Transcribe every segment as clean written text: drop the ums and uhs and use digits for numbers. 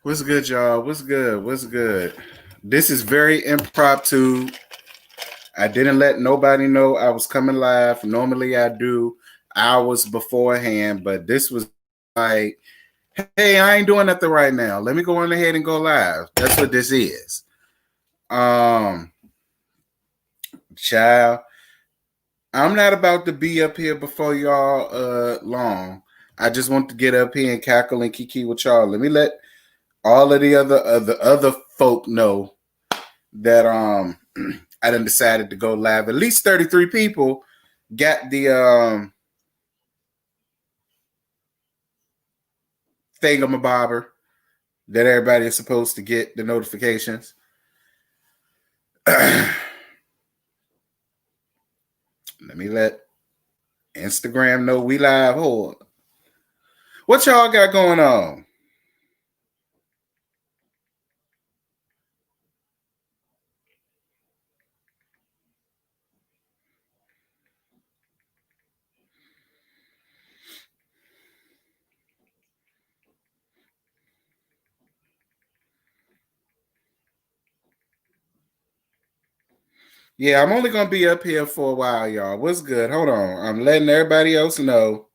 What's good, y'all? What's good? What's good? This is very impromptu. I didn't let nobody know I was coming live. Normally I do hours beforehand, but this was like, hey, I ain't doing nothing right now. Let me go on ahead and go live. That's what this is. Child, I'm not about to be up here before y'all long. I just want to get up here and cackle and kiki with y'all. Let me let all of the other folk know that I done decided to go live. At least 33 people got the thingamabobber that everybody is supposed to get the notifications. Let me let Instagram know we live. Hold on. What y'all got going on? Yeah, I'm only gonna be up here for a while, y'all. What's good? Hold on. I'm letting everybody else know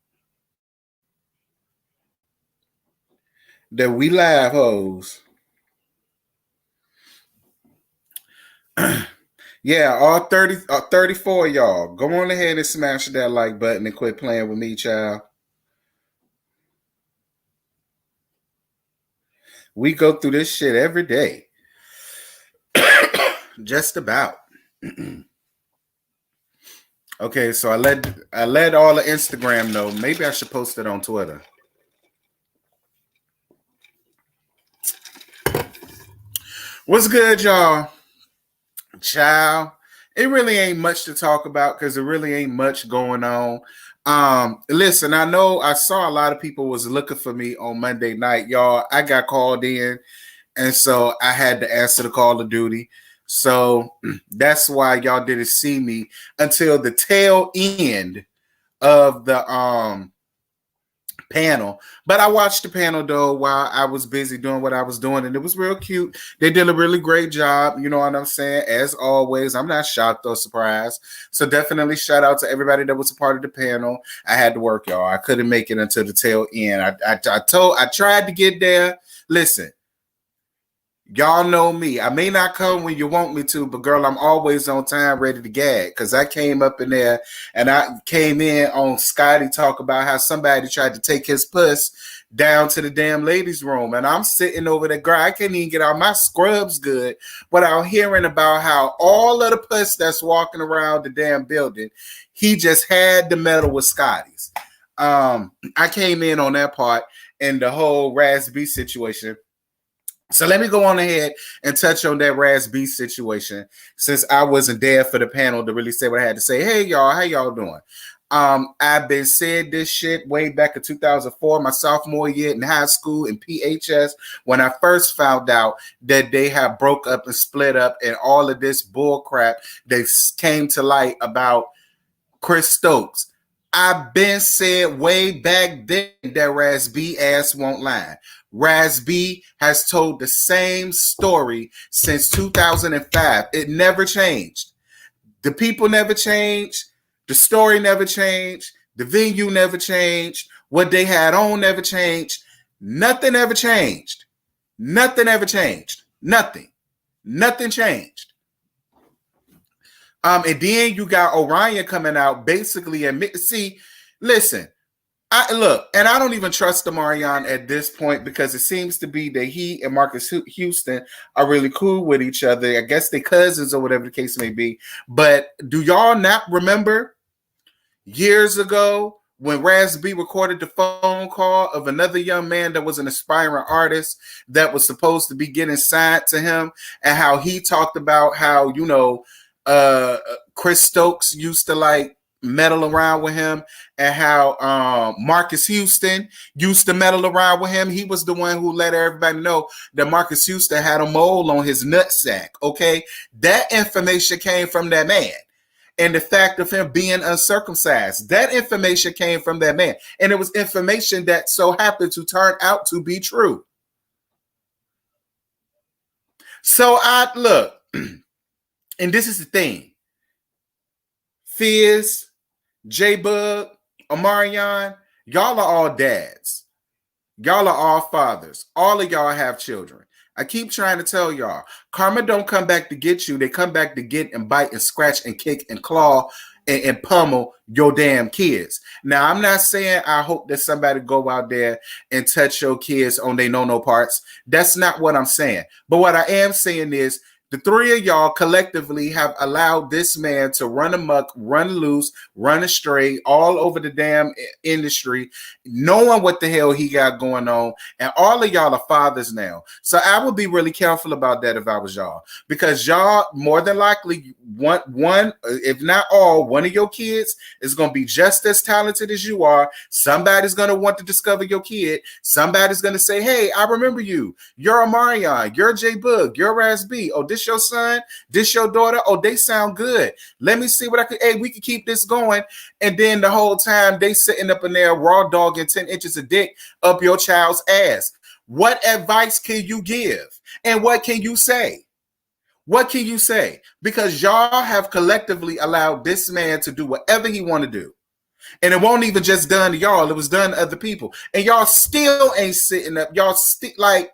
that we live, hoes. Yeah, all 34 y'all. Go on ahead and smash that like button and quit playing with me, child. We go through this shit every day. Just about. Okay, so I let all the Instagram know. Maybe I should post it on Twitter. What's good, y'all? Child, it really ain't much to talk about because there really ain't much going on. Listen, I know I saw a lot of people was looking for me on Monday night, y'all. I got called in, and so I had to answer the call of duty. So that's why y'all didn't see me until the tail end of the panel. But I watched the panel though while I was busy doing what I was doing, and it was real cute. They did a really great job, you know what I'm saying? As always, I'm not shocked or surprised. So definitely shout out to everybody that was a part of the panel. I had to work, y'all. I couldn't make it until the tail end. I tried to get there. Listen, y'all know me. I may not come when you want me to, but girl, I'm always on time, ready to gag. Because I came up in there and I came in on Scotty talk about how somebody tried to take his puss down to the damn ladies' room. And I'm sitting over there, girl, I can't even get out my scrubs good without hearing about how all of the puss that's walking around the damn building, he just had the medal with Scotty's. I came in on that part and the whole Raz B situation. So let me go on ahead and touch on that Raz B situation since I wasn't there for the panel to really say what I had to say. Hey, y'all, how y'all doing? I've been saying this shit way back in 2004, my sophomore year in high school in PHS, when I first found out that they have broke up and split up and all of this bull crap that came to light about Chris Stokes. I've been said way back then that Raz B ass won't lie. Raz B has told the same story since 2005. It never changed. The people never changed. The story never changed. The venue never changed. What they had on never changed. Nothing ever changed. Nothing ever changed. Nothing. Nothing changed. And then you got Orion coming out basically admit. See, listen. Look, and I don't even trust Omarion at this point because it seems to be that he and Marcus Houston are really cool with each other. I guess they're cousins or whatever the case may be. But do y'all not remember years ago when Raz B recorded the phone call of another young man that was an aspiring artist that was supposed to be getting signed to him, and how he talked about how, you know, Chris Stokes used to like meddle around with him, and how Marcus Houston used to meddle around with him. He was the one who let everybody know that Marcus Houston had a mole on his nutsack. Okay, that information came from that man. And the fact of him being uncircumcised, that information came from that man. And it was information that so happened to turn out to be true. So I look, and this is the thing. Fizz, J-Bug, Omarion, y'all are all dads. Y'all are all fathers. All of y'all have children. I keep trying to tell y'all, karma don't come back to get you. They come back to get and bite and scratch and kick and claw and pummel your damn kids. Now, I'm not saying I hope that somebody go out there and touch your kids on their no-no parts. That's not what I'm saying. But what I am saying is the three of y'all collectively have allowed this man to run amok, run loose, run astray all over the damn industry, knowing what the hell he got going on. And all of y'all are fathers now. So I would be really careful about that if I was y'all, because y'all more than likely one, if not all, one of your kids is going to be just as talented as you are. Somebody's going to want to discover your kid. Somebody's going to say, hey, I remember you. You're Omarion. You're J-Bug. You're Raz B. Oh, this your son, this your daughter. Oh, they sound good. Let me see what I could. Hey, we could keep this going. And then the whole time they sitting up in there raw dogging 10 inches of dick up your child's ass. What advice can you give? And what can you say? What can you say? Because y'all have collectively allowed this man to do whatever he want to do. And it won't even just done to y'all. It was done to other people. And y'all still ain't sitting up. Y'all still like,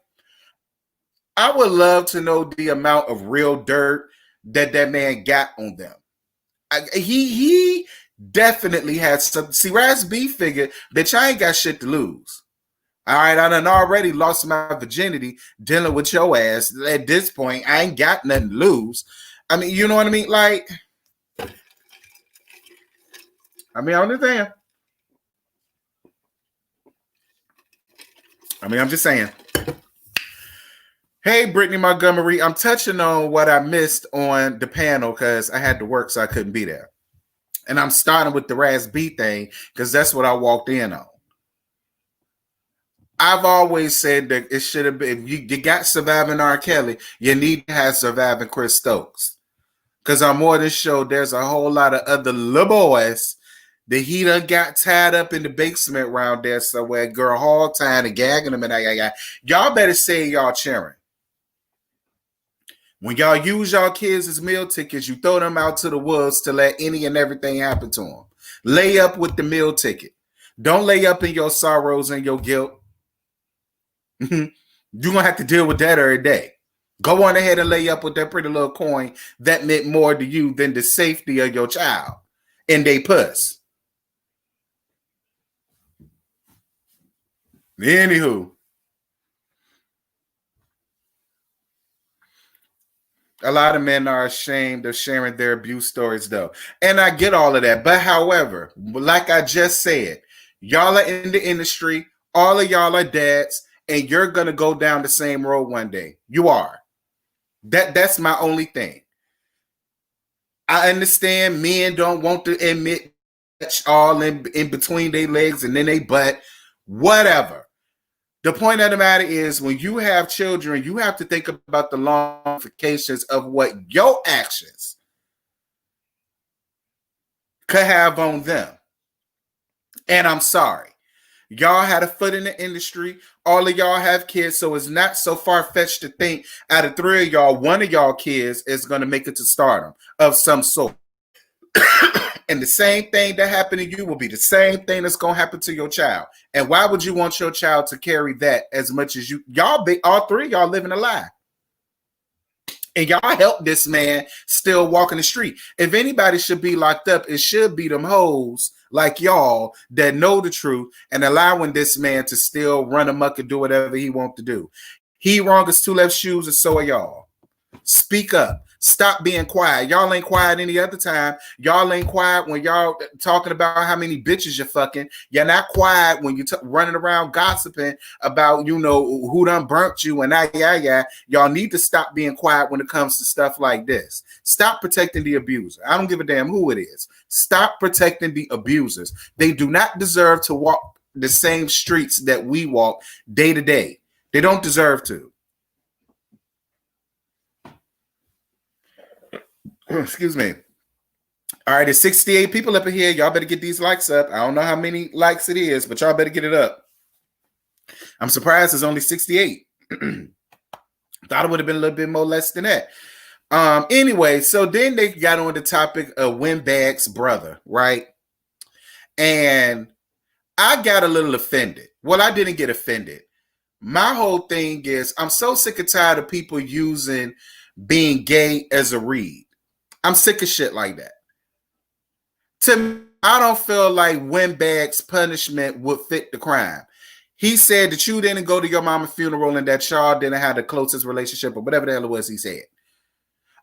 I would love to know the amount of real dirt that man got on them. He definitely had some. See, Raz B figured that I ain't got shit to lose. All right, I done already lost my virginity dealing with your ass. At this point, I ain't got nothing to lose. I mean, you know what I mean? Like, I understand. I'm just saying. Hey, Brittany Montgomery, I'm touching on what I missed on the panel because I had to work, so I couldn't be there. And I'm starting with the Raz B thing because that's what I walked in on. I've always said that it should have been, if you got Surviving R. Kelly, you need to have Surviving Chris Stokes. Because on More Than Show, there's a whole lot of other little boys that he done got tied up in the basement around there somewhere, girl hall tying and gagging them. And y'all better say y'all cheering. When y'all use y'all kids as meal tickets, you throw them out to the woods to let any and everything happen to them. Lay up with the meal ticket. Don't lay up in your sorrows and your guilt. You're going to have to deal with that every day. Go on ahead and lay up with that pretty little coin that meant more to you than the safety of your child and they puss. Anywho. A lot of men are ashamed of sharing their abuse stories, though. And I get all of that. But however, like I just said, y'all are in the industry. All of y'all are dads. And you're going to go down the same road one day. You are. That's my only thing. I understand men don't want to admit all in between their legs and then they butt. Whatever. The point of the matter is when you have children, you have to think about the ramifications of what your actions could have on them. And I'm sorry. Y'all had a foot in the industry. All of y'all have kids, so it's not so far-fetched to think out of three of y'all, one of y'all kids is going to make it to stardom of some sort. And the same thing that happened to you will be the same thing that's going to happen to your child. And why would you want your child to carry that as much as you? Y'all, all three of y'all living a lie. And y'all help this man still walking the street. If anybody should be locked up, it should be them hoes like y'all that know the truth and allowing this man to still run amok and do whatever he wants to do. He wrong as two left shoes and so are y'all. Speak up. Stop being quiet. Y'all ain't quiet any other time. Y'all ain't quiet when y'all talking about how many bitches you're fucking. You're not quiet when you're running around gossiping about, you know, who done burnt you and yeah. Y'all need to stop being quiet when it comes to stuff like this. Stop protecting the abuser. I don't give a damn who it is. Stop protecting the abusers. They do not deserve to walk the same streets that we walk day to day. They don't deserve to. Excuse me. All right, there's 68 people up in here. Y'all better get these likes up. I don't know how many likes it is, but y'all better get it up. I'm surprised there's only 68. Thought it would have been a little bit more less than that. Anyway, so then they got on the topic of Windbag's brother, right? And I got a little offended. Well, I didn't get offended. My whole thing is I'm so sick and tired of people using being gay as a read. I'm sick of shit like that. To me, I don't feel like Windbag's punishment would fit the crime. He said that you didn't go to your mama's funeral and that y'all didn't have the closest relationship or whatever the hell it was he said.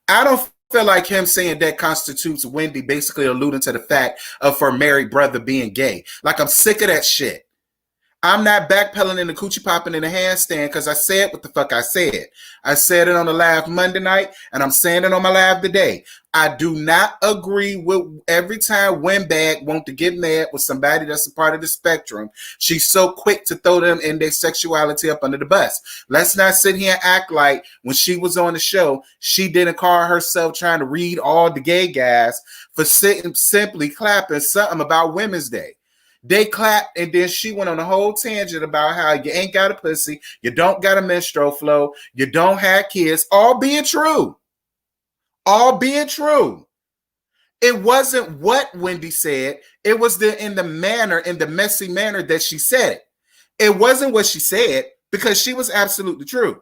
I don't feel like him saying that constitutes Wendy basically alluding to the fact of her married brother being gay. Like, I'm sick of that shit. I'm not backpedaling in the coochie popping in the handstand because I said what the fuck I said. I said it on the live Monday night, and I'm saying it on my live today. I do not agree with every time Windbag want to get mad with somebody that's a part of the spectrum. She's so quick to throw them and their sexuality up under the bus. Let's not sit here and act like when she was on the show, she didn't call herself trying to read all the gay guys for simply clapping something about Women's Day. They clapped, and then she went on a whole tangent about how you ain't got a pussy, you don't got a menstrual flow, you don't have kids, all being true. All being true. It wasn't what Wendy said. It was in the messy manner that she said it. It wasn't what she said because she was absolutely true.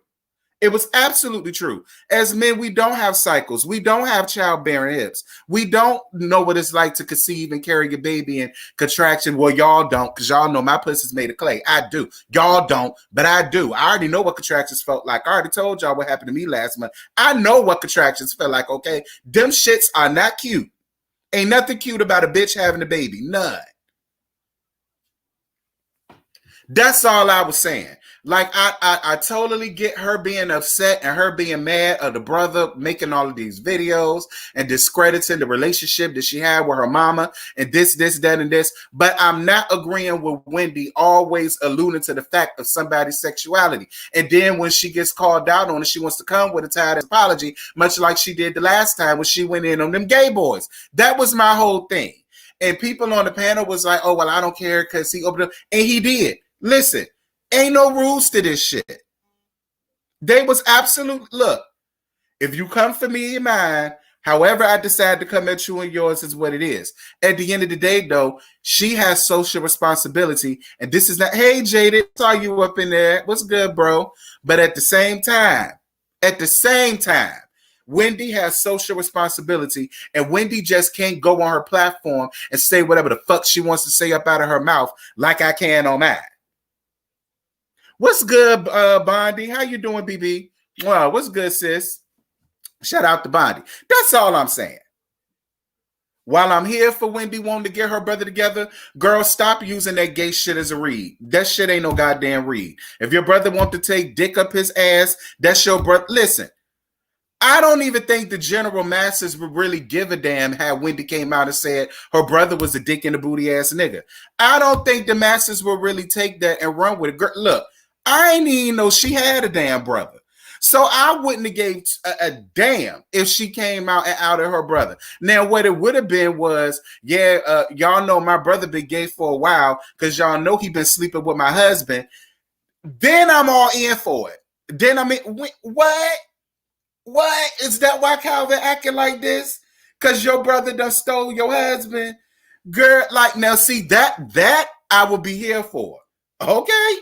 It was absolutely true. As men, we don't have cycles. We don't have childbearing hips. We don't know what it's like to conceive and carry a baby and contraction. Well, y'all don't, because y'all know my pussy's made of clay. I do. Y'all don't, but I do. I already know what contractions felt like. I already told y'all what happened to me last month. I know what contractions felt like, okay? Them shits are not cute. Ain't nothing cute about a bitch having a baby. None. That's all I was saying. Like, I totally get her being upset and her being mad of the brother making all of these videos and discrediting the relationship that she had with her mama and this, that, and this. But I'm not agreeing with Wendy always alluding to the fact of somebody's sexuality. And then when she gets called out on it, she wants to come with a tired apology, much like she did the last time when she went in on them gay boys. That was my whole thing. And people on the panel was like, oh, well, I don't care because he opened up. And he did. Listen. Ain't no rules to this shit. They was absolute. Look, if you come for me and mine, however I decide to come at you and yours is what it is. At the end of the day, though, she has social responsibility. And this is not, hey, Jaded, saw you up in there. What's good, bro? But at the same time, Wendy has social responsibility, and Wendy just can't go on her platform and say whatever the fuck she wants to say up out of her mouth like I can on mine. What's good, Bondi? How you doing, BB? Well, what's good, sis? Shout out to Bondi. That's all I'm saying. While I'm here for Wendy wanting to get her brother together, girl, stop using that gay shit as a read. That shit ain't no goddamn read. If your brother want to take dick up his ass, that's your brother. Listen, I don't even think the general masses would really give a damn how Wendy came out and said her brother was a dick in the booty ass nigga. I don't think the masses will really take that and run with it. Girl, look, I ain't even know she had a damn brother. So I wouldn't have gave a damn if she came out and outed her brother. Now, what it would have been was, y'all know my brother been gay for a while because y'all know he been sleeping with my husband. Then I'm all in for it. Then I mean, what? What? Is that why Calvin acting like this? Because your brother done stole your husband? Girl, like, now see, that I will be here for. Okay?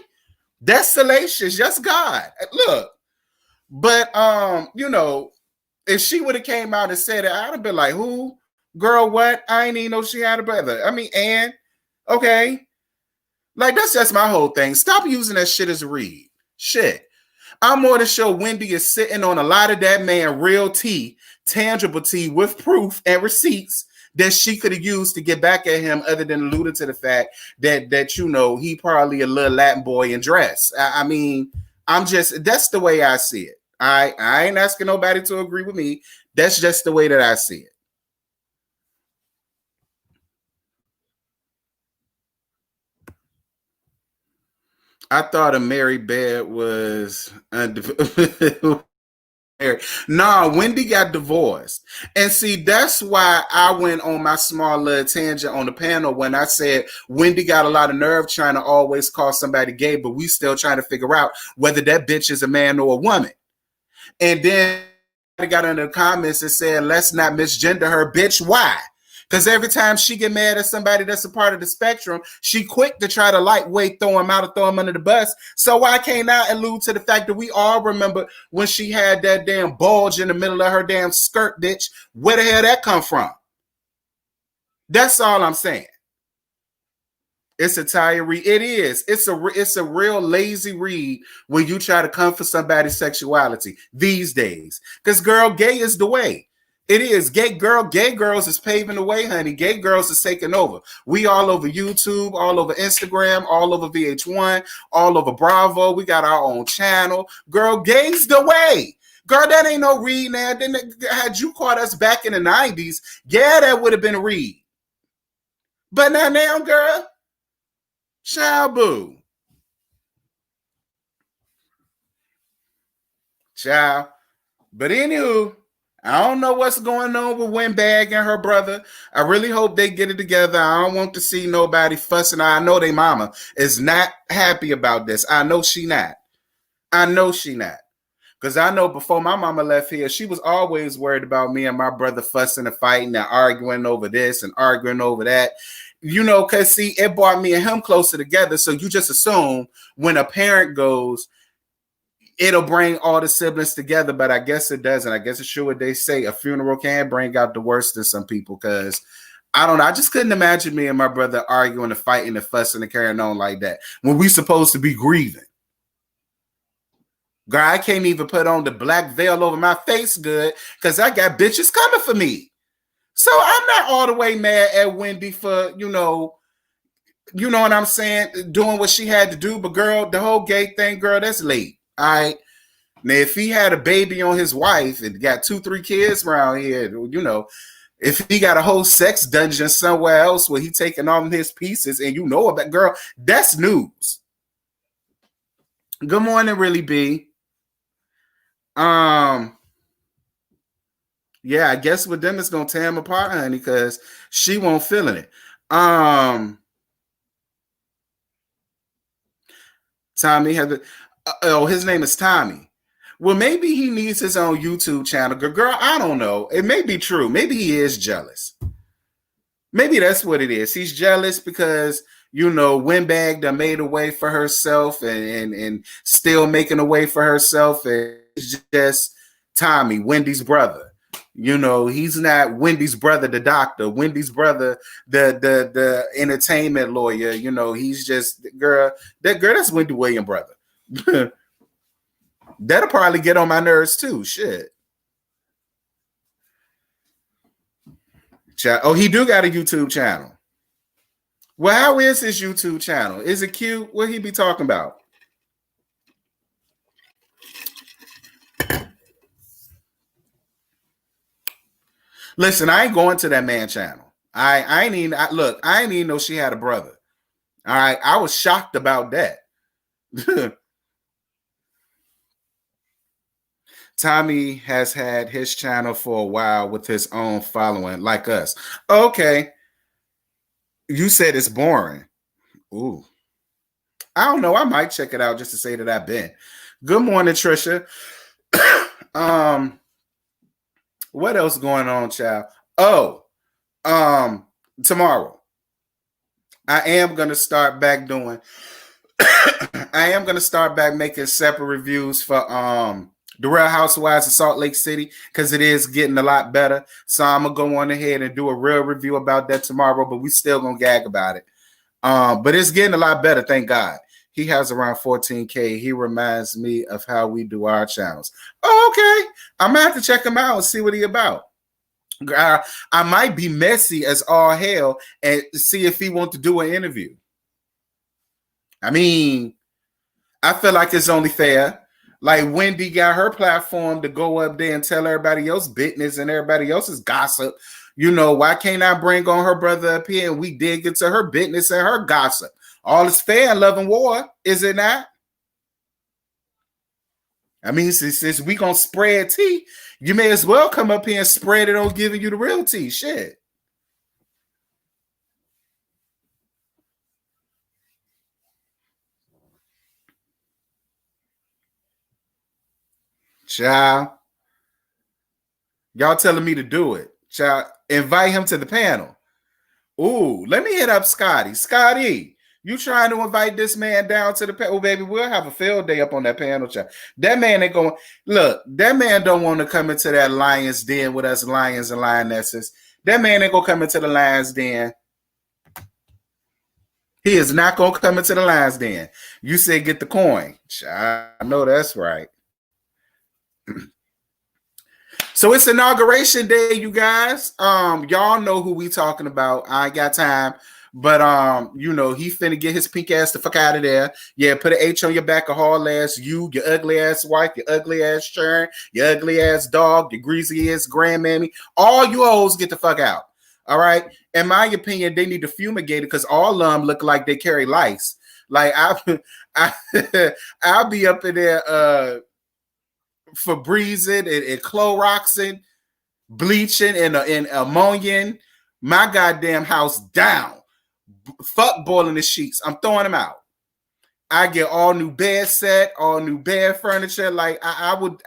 That's salacious. Just God. Look. But, if she would have came out and said it, I'd have been like, who? Girl, what? I ain't even know she had a brother. I mean, and, okay. Like, that's just my whole thing. Stop using that shit as a read. Shit. I'm more than sure Wendy is sitting on a lot of that man real tea, tangible tea with proof and receipts that she could have used to get back at him other than alluding to the fact that he probably a little Latin boy in dress. I mean, that's the way I see it. I ain't asking nobody to agree with me. That's just the way that I see it. I thought a married bed was No, Wendy got divorced. And see, that's why I went on my small little tangent on the panel when I said Wendy got a lot of nerve trying to always call somebody gay, but we still trying to figure out whether that bitch is a man or a woman. And then I got in the comments and said, let's not misgender her, bitch. Why? Because every time she get mad at somebody that's a part of the spectrum, she quick to try to lightweight throw him out or throw him under the bus. So why can't I allude to the fact that we all remember when she had that damn bulge in the middle of her damn skirt, bitch? Where the hell that come from? That's all I'm saying. It's a tired read. It is. It's a real lazy read when you try to come for somebody's sexuality these days. Because girl, gay is the way. It is. Gay girls is paving the way, honey. Gay girls is taking over. We all over YouTube, all over Instagram, all over VH1, all over Bravo. We got our own channel. Girl, gay's the way. Girl, that ain't no read now. Then had you caught us back in the 90s, yeah, that would have been a read. But now, girl, child boo. Child. But anywho, I don't know what's going on with Windbag and her brother. I really hope they get it together. I don't want to see nobody fussing. I know they mama is not happy about this. I know she not. Because I know before my mama left here, she was always worried about me and my brother fussing and fighting and arguing over this and arguing over that. You know, because see, it brought me and him closer together. So you just assume when a parent goes, it'll bring all the siblings together, but I guess it doesn't. I guess it's true what they say. A funeral can bring out the worst in some people because I don't know. I just couldn't imagine me and my brother arguing and fighting and fussing and carrying on like that when we supposed to be grieving. Girl, I can't even put on the black veil over my face good because I got bitches coming for me. So I'm not all the way mad at Wendy for, you know what I'm saying, doing what she had to do. But girl, the whole gay thing, girl, that's late. All right. Now, if he had a baby on his wife and got 2-3 kids around here, you know, if he got a whole sex dungeon somewhere else where he taking all his pieces and you know about, girl, that's news. Good morning, Really B. Yeah, I guess with them it's gonna tear him apart, honey, because she won't feeling it. Tommy has his name is Tommy. Well, maybe he needs his own YouTube channel. Girl, I don't know. It may be true. Maybe he is jealous. Maybe that's what it is. He's jealous because, you know, Windbag done made a way for herself and still making a way for herself. And it's just Tommy, Wendy's brother. You know, he's not Wendy's brother, the doctor. Wendy's brother, the entertainment lawyer. You know, he's just that's Wendy Williams' brother. That'll probably get on my nerves too. Shit. Oh, he do got a YouTube channel. Well, how is his YouTube channel? Is it cute? What he be talking about? Listen, I ain't going to that man channel. I ain't even know she had a brother. All right. I was shocked about that. Tommy has had his channel for a while with his own following, like us. Okay. You said it's boring. Ooh. I don't know. I might check it out just to say that I've been. Good morning, Trisha. What else going on, child? Oh, tomorrow. I am gonna start back doing I am gonna start back making separate reviews for the Real Housewives of Salt Lake City because it is getting a lot better. So I'm gonna go on ahead and do a real review about that tomorrow, but we still gonna gag about it. But it's getting a lot better, thank God. He has around 14K. He reminds me of how we do our channels. Oh, okay. I'm gonna have to check him out and see what he about. I might be messy as all hell and see if he wants to do an interview. I mean, I feel like it's only fair. Like Wendy got her platform to go up there and tell everybody else business and everybody else's gossip. You know, why can't I bring on her brother up here and we dig into her business and her gossip? All is fair in love and war, is it not? I mean, since we gonna spread tea, you may as well come up here and spread it on giving you the real tea. Shit. Child. Y'all telling me to do it. Child, invite him to the panel. Ooh, let me hit up Scotty. Scotty, you trying to invite this man down to the panel? Oh, baby, we'll have a field day up on that panel, child. That man ain't going. Look, that man don't want to come into that lion's den with us lions and lionesses. That man ain't going to come into the lion's den. He is not going to come into the lion's den. You said get the coin. Child, I know that's right. So it's inauguration day, you guys. Y'all know who we talking about. I ain't got time, but you know, he finna get his pink ass the fuck out of there. Yeah, put an H on your back, a hard ass you, your ugly ass wife, your ugly ass churn, your ugly ass dog, your greasy ass grandmammy. All you hoes get the fuck out. All right. In my opinion, they need to fumigate it because all of them look like they carry lice. Like I'll be up in there Febrezing and Cloroxing, bleaching and ammonia, my goddamn house down. Fuck boiling the sheets. I'm throwing them out. I get all new bed set, all new bed furniture. Like I would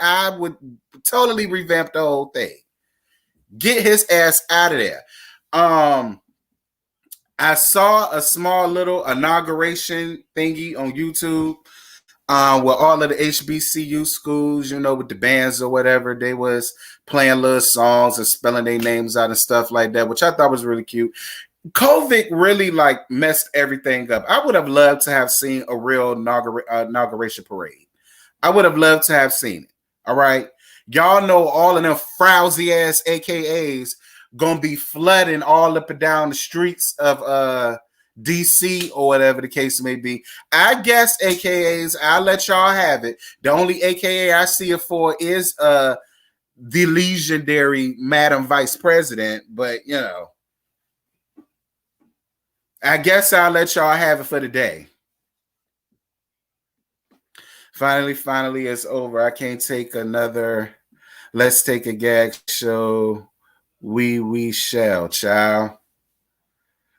totally revamp the whole thing. Get his ass out of there. I saw a small little inauguration thingy on YouTube. With all of the HBCU schools, you know, with the bands or whatever, they was playing little songs and spelling their names out and stuff like that, which I thought was really cute. COVID really like messed everything up. I would have loved to have seen a real inauguration parade. I would have loved to have seen it. All right. Y'all know all of them frowsy ass AKAs gonna be flooding all up and down the streets of DC or whatever the case may be. I guess AKAs, I'll let y'all have it. The only AKA I see it for is the legendary Madam Vice President, but you know, I guess I'll let y'all have it for the day. Finally, it's over. I can't take another. Let's take a gag show. We shall, child.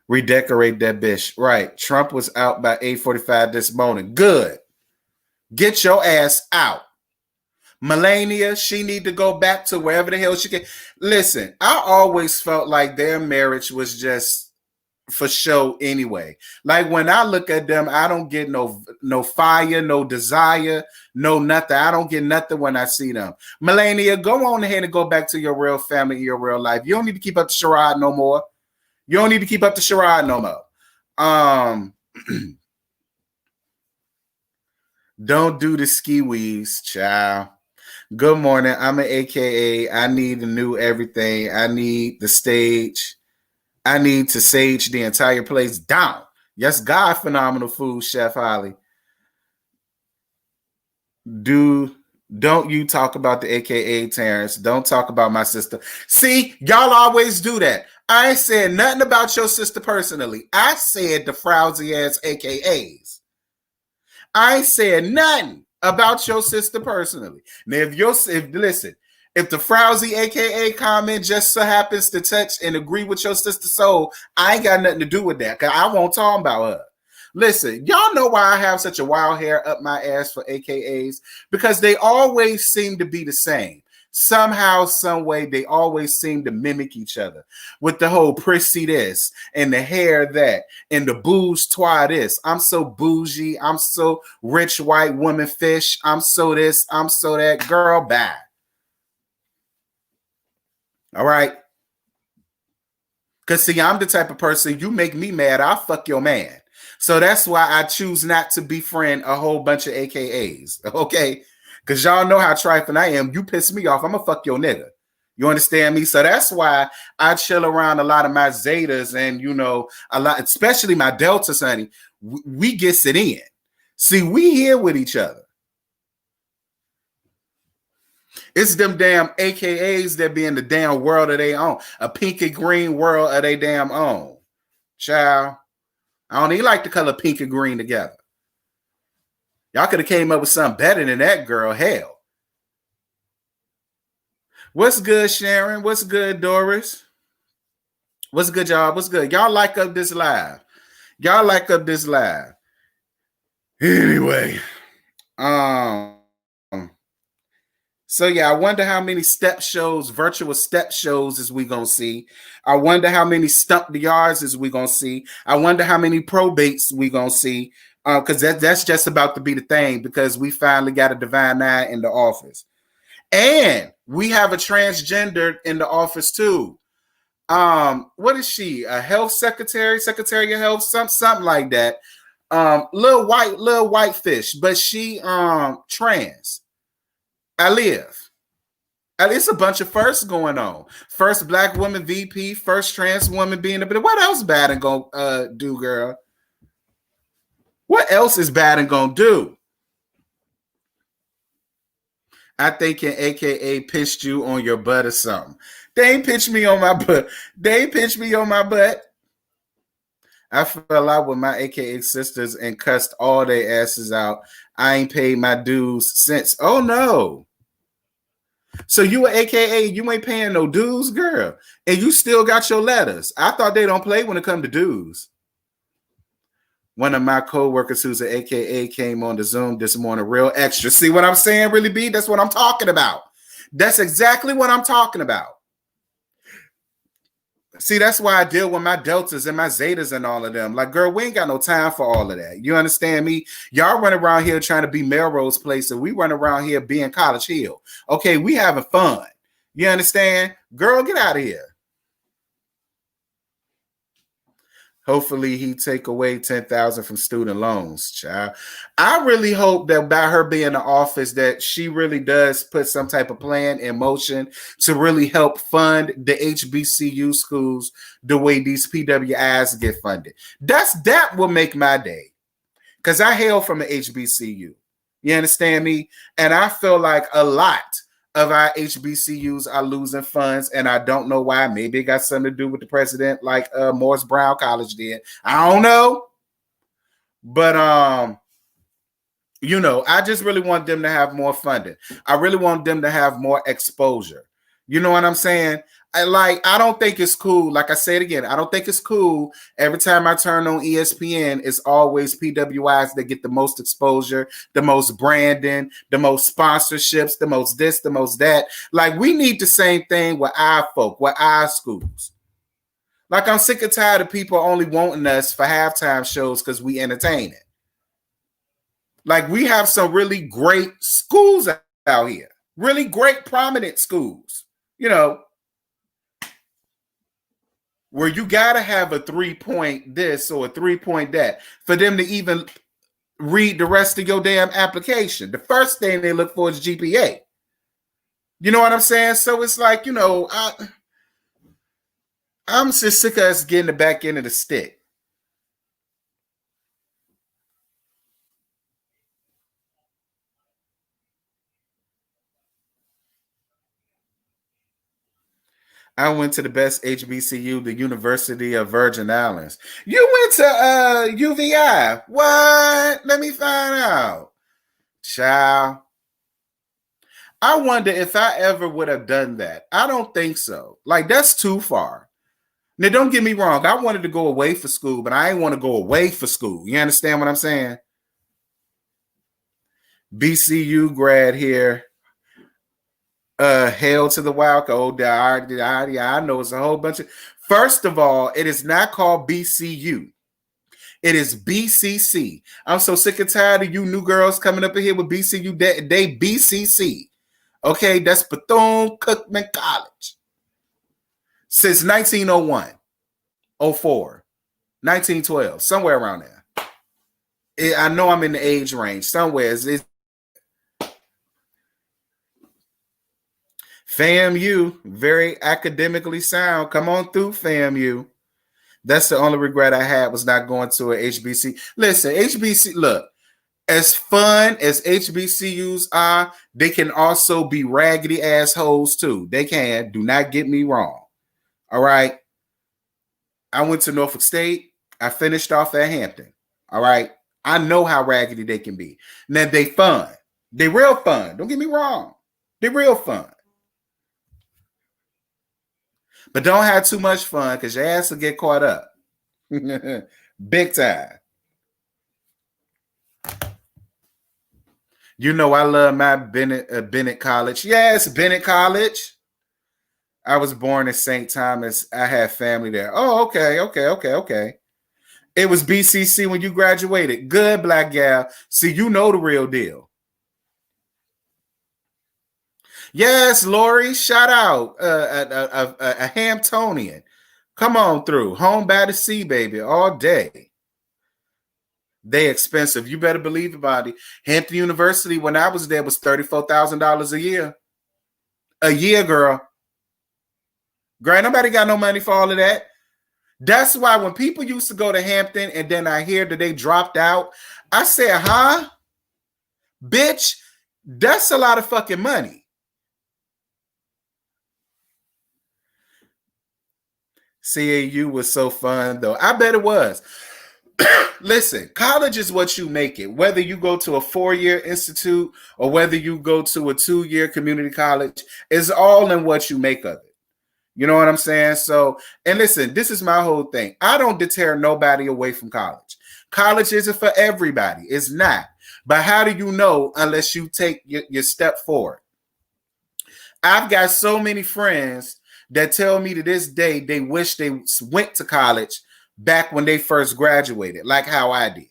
Redecorate that bitch. Right. Trump was out by 8:45 this morning. Good. Get your ass out. Melania, she need to go back to wherever the hell she can. Listen, I always felt like their marriage was just for show anyway. Like when I look at them, I don't get no fire, no desire, no nothing. I don't get nothing when I see them. Melania, go on ahead and go back to your real family, your real life. You don't need to keep up the charade no more. You don't need to keep up the charade no more. Don't do the ski wees, child. Good morning. I'm an AKA. I need to new everything. I need the stage. I need to sage the entire place down. Yes, God, phenomenal food, Chef Holly. Don't you talk about the AKA Terrence. Don't talk about my sister. See, y'all always do that. I ain't said nothing about your sister personally. I said the frowsy ass AKAs. I ain't said nothing about your sister personally. Now, if the frowsy AKA comment just so happens to touch and agree with your sister soul, I ain't got nothing to do with that because I won't talk about her. Listen, y'all know why I have such a wild hair up my ass for AKAs? Because they always seem to be the same. Somehow, some way, they always seem to mimic each other with the whole prissy this and the hair that and the bouge toi this. I'm so bougie. I'm so rich white woman fish. I'm so this. I'm so that. Girl, bye. All right. Because, see, I'm the type of person, you make me mad, I'll fuck your man. So that's why I choose not to befriend a whole bunch of AKAs. Okay. Because y'all know how trifling I am. You piss me off, I'm going to fuck your nigga. You understand me? So that's why I chill around a lot of my Zetas and, you know, a lot, especially my Deltas, honey. We gets it in. See, we here with each other. It's them damn AKAs that be in the damn world of their own. A pinky green world of their damn own. Child. I don't even like the color pink and green together. Y'all could have came up with something better than that, girl. Hell. What's good, Sharon? What's good, Doris? What's good, y'all? What's good? Y'all like up this live. Y'all like up this live. Anyway. So yeah, I wonder how many step shows, virtual step shows is we gonna see. I wonder how many stump the yards is we gonna see. I wonder how many probates we gonna see. Because that's just about to be the thing, because we finally got a Divine Nine in the office. And we have a transgender in the office too. What is she? A health secretary, secretary of health, something like that. Little white fish, but she trans. I live. It's a bunch of firsts going on. First black woman VP, first trans woman being a bit. What else bad and gonna do, girl? What else is bad and gonna do? I think an AKA pitched you on your butt or something. They ain't pitched me on my butt. They ain't pitched me on my butt. I fell out with my AKA sisters and cussed all their asses out. I ain't paid my dues since. Oh no. So you AKA, you ain't paying no dues, girl. And you still got your letters. I thought they don't play when it come to dues. One of my co-workers who's an AKA came on the Zoom this morning, real extra. See what I'm saying, really, B? That's what I'm talking about. That's exactly what I'm talking about. See, that's why I deal with my deltas and my zetas and all of them. Like, girl, we ain't got no time for all of that. You understand me? Y'all run around here trying to be Melrose Place, and we run around here being College Hill. Okay, we having fun. You understand? Girl, get out of here. Hopefully he take away 10,000 from student loans, child. I really hope that by her being in the office that she really does put some type of plan in motion to really help fund the HBCU schools the way these PWIs get funded. That will make my day. Because I hail from an HBCU. You understand me? And I feel like a lot of our HBCUs are losing funds, and I don't know why. Maybe it got something to do with the president, like Morris Brown College did. I don't know. But you know, I just really want them to have more funding. I really want them to have more exposure. You know what I'm saying? I don't think it's cool. Like I said again, I don't think it's cool. Every time I turn on ESPN, it's always PWIs that get the most exposure, the most branding, the most sponsorships, the most this, the most that. Like, we need the same thing with our folk, with our schools. Like, I'm sick and tired of people only wanting us for halftime shows because we entertain it. Like, we have some really great schools out here, really great prominent schools, you know, where you got to have a 3-point this or a 3-point that for them to even read the rest of your damn application. The first thing they look for is GPA. You know what I'm saying? So it's like, you know, I'm just sick of us getting the back end of the stick. I went to the best HBCU, the University of Virgin Islands. You went to UVI. What? Let me find out. Child. I wonder if I ever would have done that. I don't think so. Like, that's too far. Now, don't get me wrong. I wanted to go away for school, but I ain't want to go away for school. You understand what I'm saying? BCU grad here. Hail to the wild. Oh, I know it's a whole bunch of. First of all, it is not called BCU. It is BCC. I'm so sick and tired of you new girls coming up in here with BCU. They BCC. Okay, that's Bethune-Cookman College. Since 1901, 04, 1912, somewhere around there. I know I'm in the age range. Somewhere it's FAMU, very academically sound. Come on through, FAMU. That's the only regret I had, was not going to a HBC. Listen, HBC, look, as fun as HBCUs are, they can also be raggedy assholes too. They can. Do not get me wrong. All right. I went to Norfolk State. I finished off at Hampton. All right. I know how raggedy they can be. Now, they fun. They real fun. Don't get me wrong. They real fun. But don't have too much fun, because your ass will get caught up. Big time. You know, I love my Bennett College. Yes, Bennett College. I was born in St. Thomas. I had family there. Oh, okay. It was BCC when you graduated. Good, black gal. See, you know the real deal. Yes, Lori, shout out. A Hamptonian. Come on through. Home by the sea, baby, all day. They expensive. You better believe about it. Hampton University, when I was there, was $34,000 a year. A year, girl. Girl, nobody got no money for all of that. That's why when people used to go to Hampton and then I hear that they dropped out, I said, huh? Bitch, that's a lot of fucking money. CAU was so fun, though. I bet it was. Listen, college is what you make it. Whether you go to a 4-year institute or whether you go to a 2-year community college, it's all in what you make of it. You know what I'm saying? So, and listen, this is my whole thing. I don't deter nobody away from college. College isn't for everybody. It's not. But how do you know unless you take your step forward? I've got so many friends that tell me to this day they wish they went to college back when they first graduated, like how I did.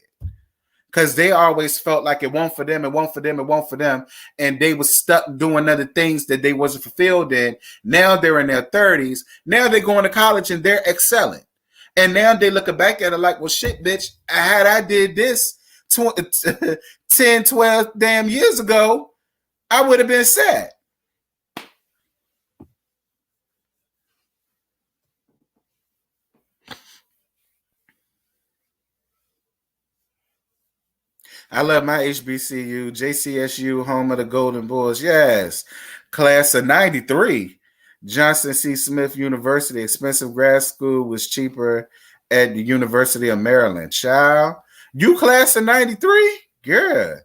Because they always felt like it won't for them, it won't for them, it won't for them. And they was stuck doing other things that they wasn't fulfilled in. Now they're in their 30s. Now they're going to college and they're excelling. And now they looking back at it like, well, shit, bitch, I did this 10, 12 damn years ago, I would have been sad. I love my HBCU, JCSU, home of the Golden Bulls. Yes. Class of 93. Johnson C. Smith University, expensive grad school, was cheaper at the University of Maryland. Child, you class of 93? Good.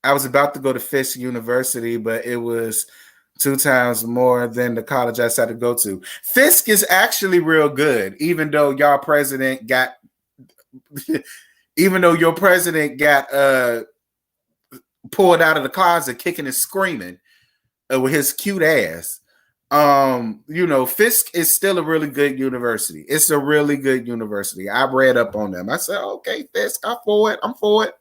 I was about to go to Fisk University, but it was 2 times more than the college I decided to go to. Fisk is actually real good, even though y'all president got... Even though your president got pulled out of the closet kicking and screaming with his cute ass. You know, Fisk is still a really good university. It's a really good university. I read up on them. I said, okay, Fisk, I'm for it.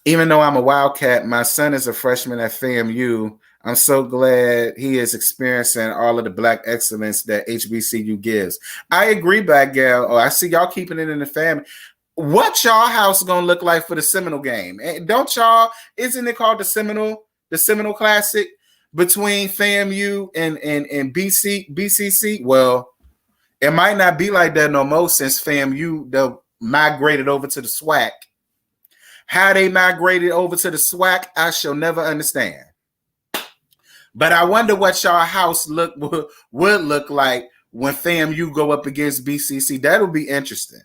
Even though I'm a Wildcat, my son is a freshman at FAMU. I'm so glad he is experiencing all of the black excellence that HBCU gives. I agree, Black Gal. Oh, I see y'all keeping it in the family. What y'all house gonna look like for the Seminole game? And don't y'all? Isn't it called the Seminole Classic between FAMU and BCC? Well, it might not be like that no more since FAMU migrated over to the SWAC. How they migrated over to the SWAC, I shall never understand. But I wonder what y'all house would look like when FAMU go up against BCC. That'll be interesting.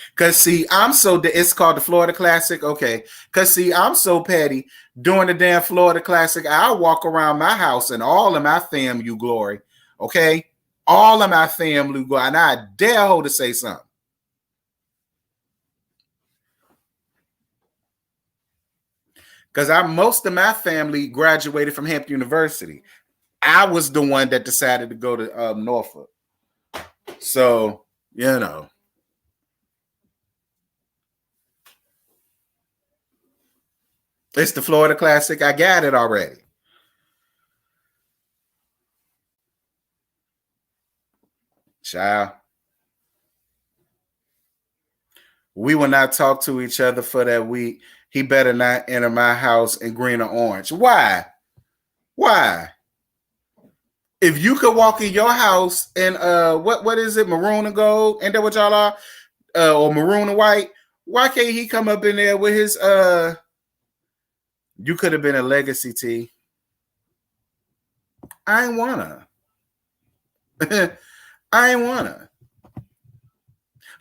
Because, see, it's called the Florida Classic. Okay. Because, see, I'm so petty. During the damn Florida Classic, I'll walk around my house in all of my FAMU glory. Okay. All of my FAMU glory. And I dare hold to say something. Because most of my family graduated from Hampton University. I was the one that decided to go to Norfolk. So, you know. It's the Florida Classic. I got it already. Child. We will not talk to each other for that week. He better not enter my house in green or orange. Why? Why? If you could walk in your house in what is it, maroon and gold? Ain't that what y'all are? Or maroon and white? Why can't he come up in there with his you could have been a legacy tee. I ain't wanna. I ain't wanna.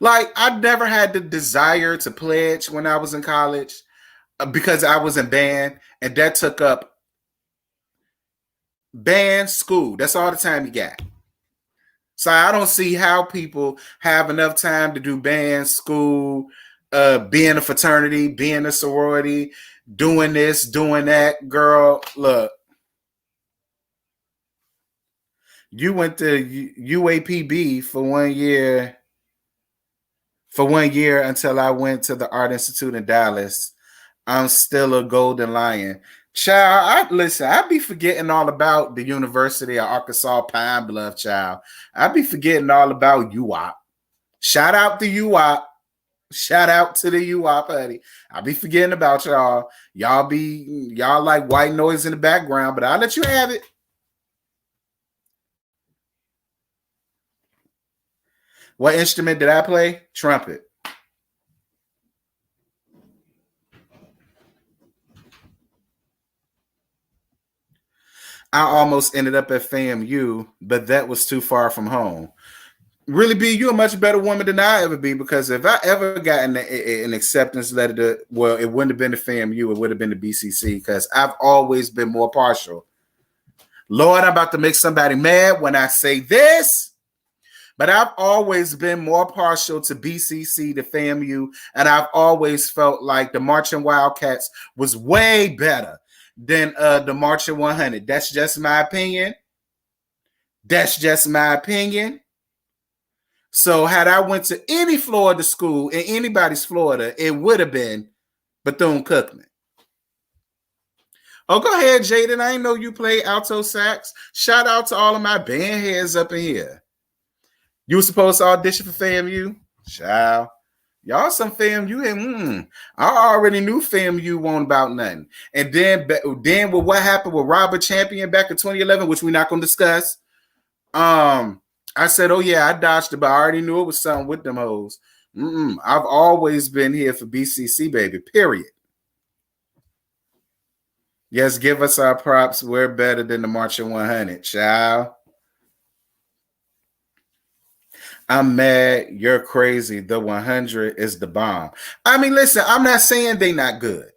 Like, I never had the desire to pledge when I was in college because I was in band, and that took up band, school. That's all the time you got. So I don't see how people have enough time to do band, school, being a fraternity, being a sorority, doing this, doing that. Girl, look, you went to UAPB for 1 year. For 1 year until I went to the Art Institute in Dallas. I'm still a golden lion. Child, I be forgetting all about the University of Arkansas Pine Bluff, child. I be forgetting all about UOP. Shout out to UOP. Shout out to the UOP, honey. I be forgetting about y'all. Y'all like white noise in the background, but I'll let you have it. What instrument did I play? Trumpet. I almost ended up at FAMU, but that was too far from home. Really, B, you're a much better woman than I ever be, because if I ever got an acceptance letter well, it wouldn't have been to FAMU, it would have been to BCC, because I've always been more partial. Lord, I'm about to make somebody mad when I say this, but I've always been more partial to BCC, to FAMU, and I've always felt like the Marching Wildcats was way better than the Marching 100. That's just my opinion. That's just my opinion. So had I went to any Florida school in anybody's Florida, it would have been Bethune-Cookman. Oh, go ahead, Jaden. I didn't know you played alto sax. Shout out to all of my band heads up in here. You were supposed to audition for FAMU? Child. Y'all some FAMU and I already knew FAMU won't about nothing. And then with what happened with Robert Champion back in 2011, which we're not going to discuss, I said, oh yeah, I dodged it, but I already knew it was something with them hoes. I've always been here for BCC, baby, period. Yes, give us our props. We're better than the Marching 100, child. I'm mad. You're crazy. The 100 is the bomb. I mean, listen, I'm not saying they not good.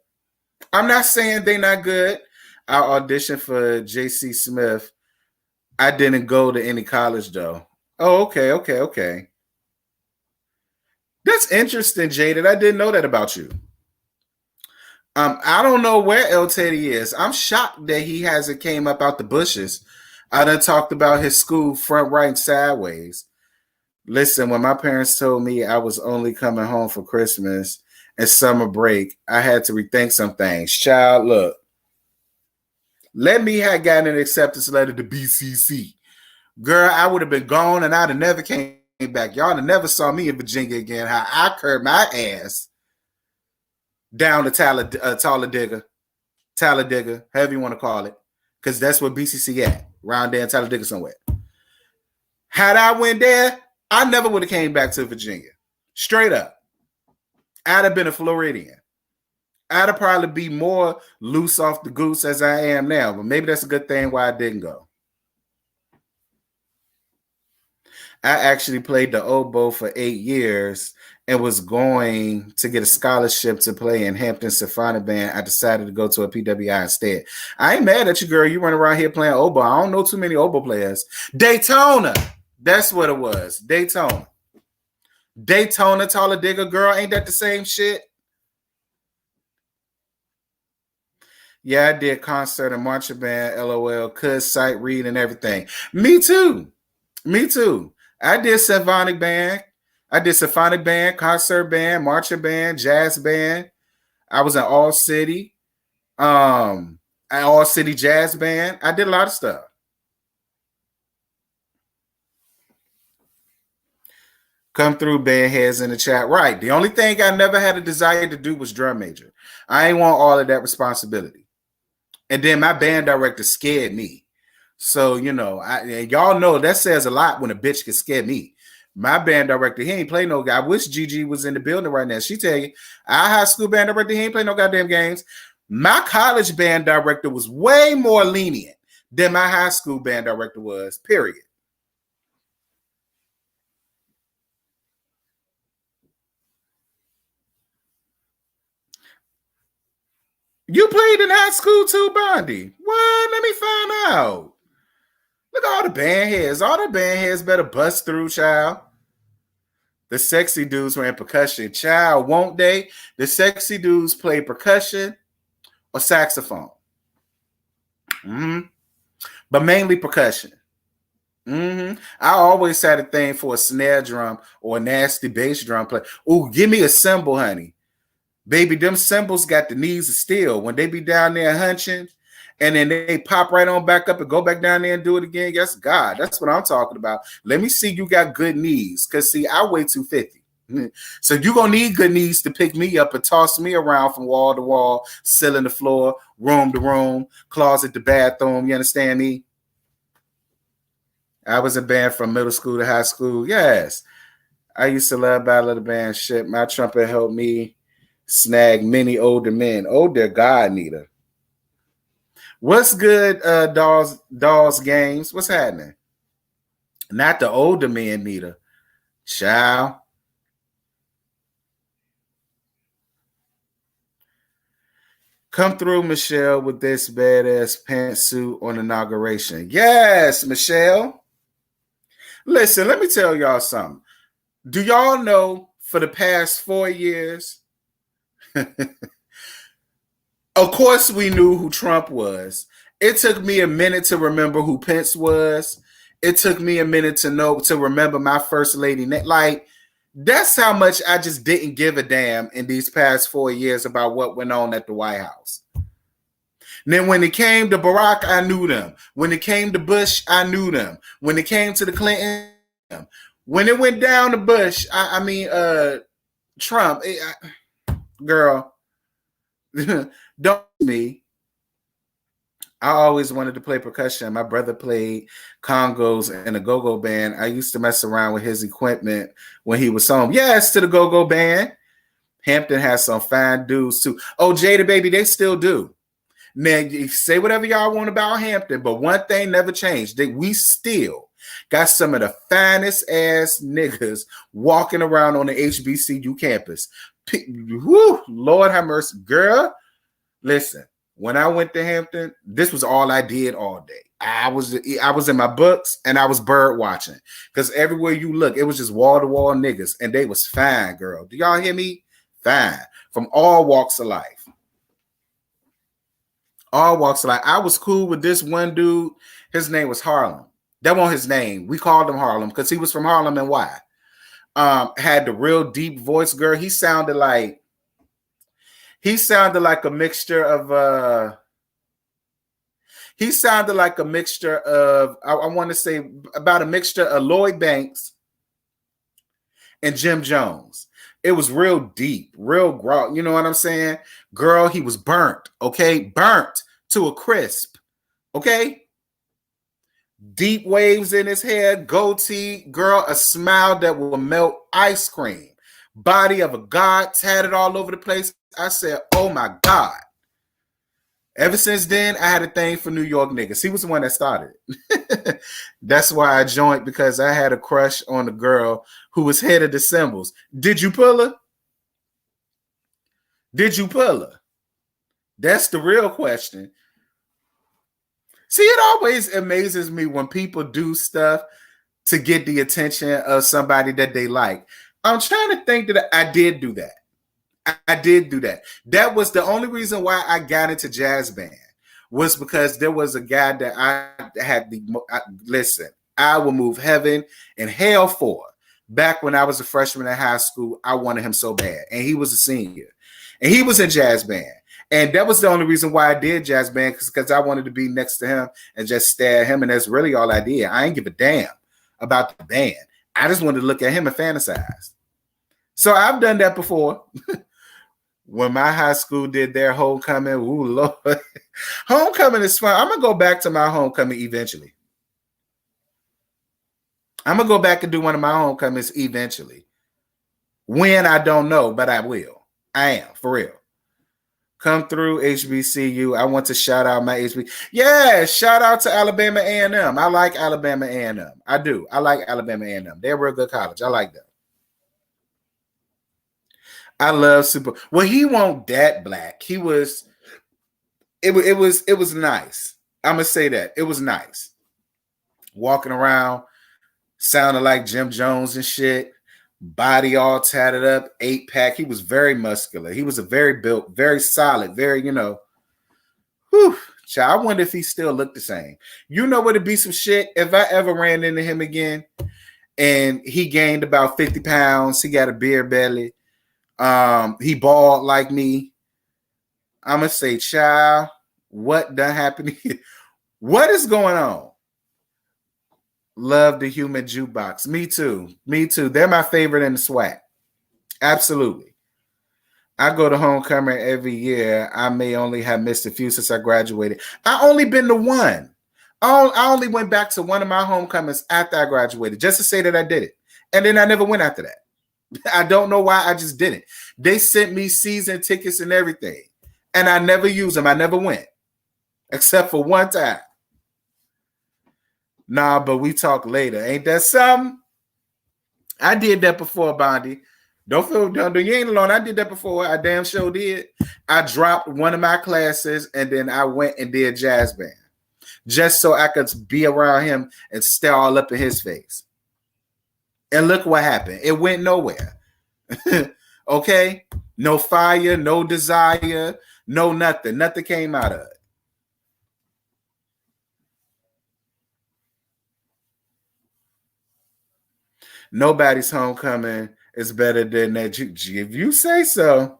I'm not saying they not good. I auditioned for J.C. Smith. I didn't go to any college, though. Oh, okay. That's interesting, Jaded. I didn't know that about you. I don't know where El Teddy is. I'm shocked that he hasn't came up out the bushes. I done talked about his school front, right, and sideways. Listen, when my parents told me I was only coming home for Christmas and summer break, I had to rethink some things. Child, look. Let me have gotten an acceptance letter to BCC. Girl, I would have been gone and I'd have never came back. Y'all have never saw me in Virginia again. How I curved my ass down to Talladega, however you want to call it, because that's where BCC at, around there in Talladega somewhere. Had I went there, I never would have came back to Virginia. Straight up. I'd have been a Floridian. I'd have probably be more loose off the goose as I am now, but maybe that's a good thing why I didn't go. I actually played the oboe for 8 years and was going to get a scholarship to play in Hampton Symphonic Band. I decided to go to a PWI instead. I ain't mad at you, girl. You run around here playing oboe. I don't know too many oboe players. Daytona. That's what it was. Daytona, Talladega, girl. Ain't that the same shit? Yeah, I did concert and marching band, LOL, cuz sight read and everything. Me too. I did symphonic band. Concert band, marching band, jazz band. I was in All City, All City Jazz Band. I did a lot of stuff. Come through, band heads in the chat. Right. The only thing I never had a desire to do was drum major. I ain't want all of that responsibility. And then my band director scared me. So, y'all know that says a lot when a bitch can scare me. My band director, he ain't play no guy. I wish Gigi was in the building right now. She tell you, our high school band director, he ain't play no goddamn games. My college band director was way more lenient than my high school band director was, period. You played in high school too, Bondi? What? Let me find out. Look at all the band heads. All the band heads better bust through, child. The sexy dudes were in percussion. Child, won't they? The sexy dudes play percussion or saxophone. But mainly percussion. I always had a thing for a snare drum or a nasty bass drum play. Ooh, give me a cymbal, honey. Baby, them cymbals got the knees of steel. When they be down there hunching, and then they pop right on back up and go back down there and do it again. Yes, God, that's what I'm talking about. Let me see you got good knees. Because, see, I weigh 250. So you're going to need good knees to pick me up and toss me around from wall to wall, ceiling to floor, room to room, closet to bathroom. You understand me? I was in band from middle school to high school. Yes. I used to love Battle of the Band shit. My trumpet helped me snag many older men. Oh, dear God, Nita. What's good, Dolls Games? What's happening? Not the older men, Nita. Child. Come through, Michelle, with this badass pantsuit on inauguration. Yes, Michelle. Listen, let me tell y'all something. Do y'all know for the past 4 years, of course we knew who Trump was. It took me a minute to remember who Pence was. It took me a minute to remember my first lady. Like, that's how much I just didn't give a damn in these past 4 years about what went on at the White House. And then when it came to Barack, I knew them. When it came to Bush, I knew them. When it came to the Clinton, when it went down to Bush, Trump, girl, don't me. I always wanted to play percussion. My brother played congos in a go-go band. I used to mess around with his equipment when he was home. Yes, to the go-go band. Hampton has some fine dudes too. Oh, Jada, baby, they still do. Now, you say whatever y'all want about Hampton, but one thing never changed. We still got some of the finest ass niggas walking around on the HBCU campus. Woo, Lord have mercy. Girl, listen. When I went to Hampton, this was all I did all day. I was in my books and I was bird watching because everywhere you look, it was just wall to wall niggas and they was fine, girl. Do y'all hear me? Fine, from all walks of life. All walks of life. I was cool with this one dude. His name was Harlem. That wasn't his name. We called him Harlem because he was from Harlem and why? Had the real deep voice, girl. He sounded like a mixture of I want to say about a mixture of Lloyd Banks and Jim Jones. It was real deep, real growl. You know what I'm saying? Girl, he was burnt, okay? Burnt to a crisp, okay? Deep waves in his hair, goatee, girl, a smile that will melt ice cream. Body of a god, tatted all over the place. I said, oh my God. Ever since then, I had a thing for New York niggas. He was the one that started it. That's why I joined, because I had a crush on a girl who was head of the cymbals. Did you pull her? Did you pull her? That's the real question. See, it always amazes me when people do stuff to get the attention of somebody that they like. I'm trying to think that I did do that. I did do that. That was the only reason why I got into jazz band, was because there was a guy that I had listen, I will move heaven and hell for. Back when I was a freshman in high school, I wanted him so bad. And he was a senior. And he was in jazz band. And that was the only reason why I did jazz band, because I wanted to be next to him and just stare at him. And that's really all I did. I ain't give a damn about the band. I just wanted to look at him and fantasize. So I've done that before. When my high school did their homecoming, ooh, Lord. Homecoming is fun. I'm going to go back to my homecoming eventually. I'm going to go back and do one of my homecomings eventually. When, I don't know, but I will. I am, for real. Come through, HBCU. I want to shout out my HBCU. Yeah, shout out to Alabama A&M. I like Alabama A&M. I do. I like Alabama A&M. They're a real good college. I like them. I love Super. Well, he won't that black. He was. It was nice. I'm gonna say that it was nice. Walking around, sounding like Jim Jones and shit. body all tatted up, 8-pack. He was very muscular. He was a very built, very solid, very, whew. Child, I wonder if he still looked the same. You know what, it'd be some shit if I ever ran into him again and he gained about 50 pounds. He got a beer belly. He bald like me. I'm going to say, child, what done happened here? What is going on? Love the human jukebox. Me too. Me too. They're my favorite in the SWAC. Absolutely. I go to homecoming every year. I may only have missed a few since I graduated. I only been to one. I only went back to one of my homecomings after I graduated, just to say that I did it. And then I never went after that. I don't know why, I just didn't. They sent me season tickets and everything, and I never used them. I never went, except for one time. Nah, but we talk later. Ain't that something? I did that before, Bondi. Don't you ain't alone. I did that before. I damn sure did. I dropped one of my classes, and then I went and did jazz band, just so I could be around him and stare all up in his face. And look what happened. It went nowhere. Okay? No fire, no desire, no nothing. Nothing came out of it. Nobody's homecoming is better than that. If you say so.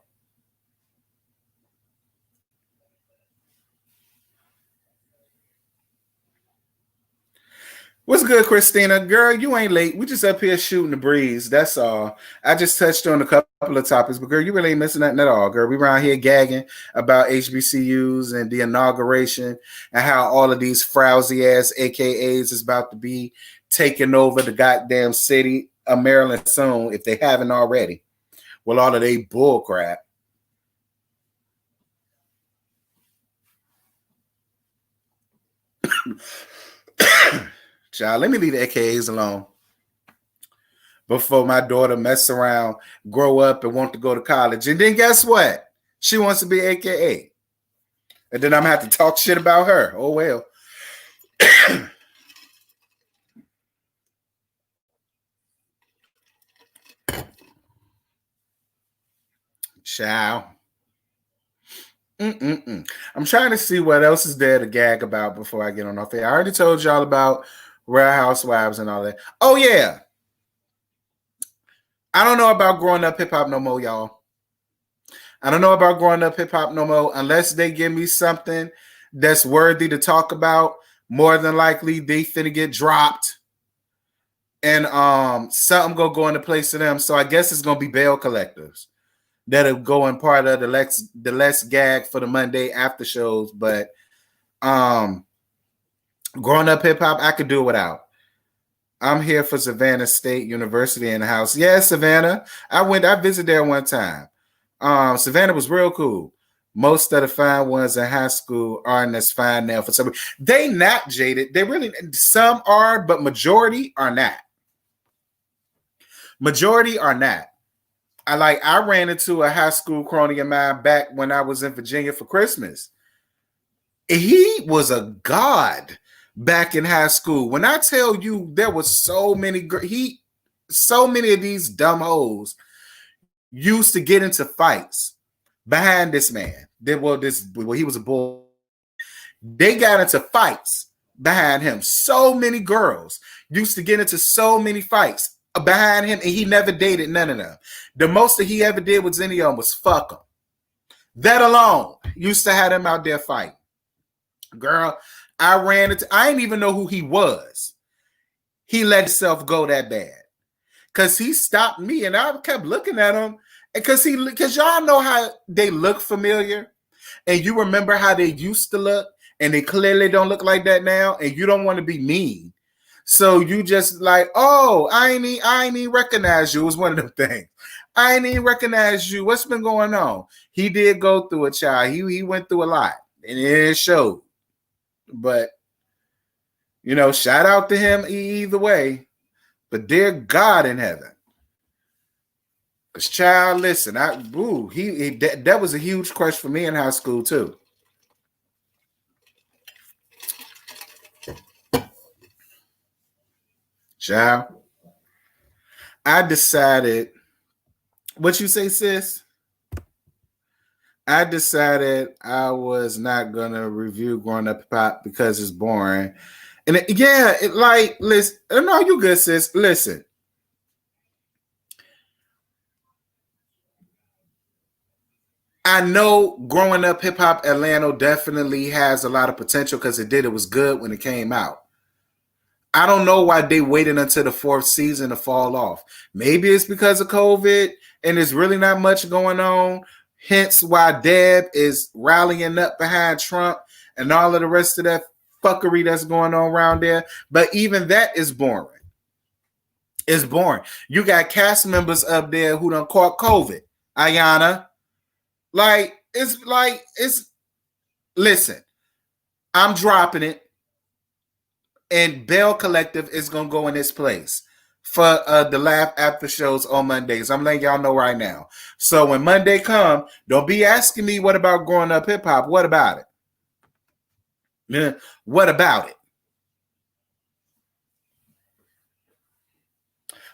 What's good, Christina? Girl, you ain't late. We just up here shooting the breeze. That's all. I just touched on a couple of topics, but girl, you really ain't missing nothing at all, girl. We around here gagging about HBCUs and the inauguration and how all of these frowsy ass AKAs is about to be taking over the goddamn city of Maryland soon, if they haven't already. Well, all of they bull crap. Child, let me leave the AKAs alone before my daughter mess around, grow up, and want to go to college. And then guess what? She wants to be AKA. And then I'm going to have to talk shit about her. Oh, well. Child. I'm trying to see what else is there to gag about before I get on off here. I already told y'all about Real Housewives and all that. Oh, yeah. I don't know about growing up hip-hop no more, y'all. I don't know about growing up hip-hop no more unless they give me something that's worthy to talk about. More than likely, they finna get dropped. And something gonna go into place to them. So I guess it's gonna be bail collectives that'll go in part of the less gag for the Monday after shows. But growing up hip-hop, I could do without. I'm here for Savannah State University in the house. Yeah, Savannah. I visited there one time. Savannah was real cool. Most of the fine ones in high school aren't as fine now for some. They not jaded. They really, some are, but majority are not. Majority are not. I ran into a high school crony of mine back when I was in Virginia for Christmas. He was a god back in high school. When I tell you there was so many of these dumb hoes used to get into fights behind this man. He was a bull. They got into fights behind him. So many girls used to get into so many fights behind him, and he never dated none of them. The most that he ever did with any of them was fuck them. That alone used to have them out there fighting. Girl, I didn't even know who he was. He let himself go that bad. Because he stopped me, and I kept looking at him. Because y'all know how they look familiar, and you remember how they used to look, and they clearly don't look like that now, and you don't want to be mean. So you just like, oh, I ain't even recognize you. It was one of them things. I ain't even recognize you. What's been going on? He did go through a child. He went through a lot, and it showed. But, shout out to him either way. But dear God in heaven, this child, listen, that was a huge crush for me in high school too. Child, I decided, what you say, sis? I decided I was not gonna review Growing Up Hip Hop because it's boring. And listen, no, you good, sis. Listen. I know Growing Up Hip Hop Atlanta definitely has a lot of potential because it was good when it came out. I don't know why they waited until the fourth season to fall off. Maybe it's because of COVID and there's really not much going on. Hence why Deb is rallying up behind Trump and all of the rest of that fuckery that's going on around there. But even that is boring. It's boring. You got cast members up there who done caught COVID. Ayana. Listen, I'm dropping it. And Bell Collective is going to go in its place for the Laugh After shows on Mondays. I'm letting y'all know right now. So when Monday come, don't be asking me what about Growing Up Hip Hop. What about it? Yeah. What about it?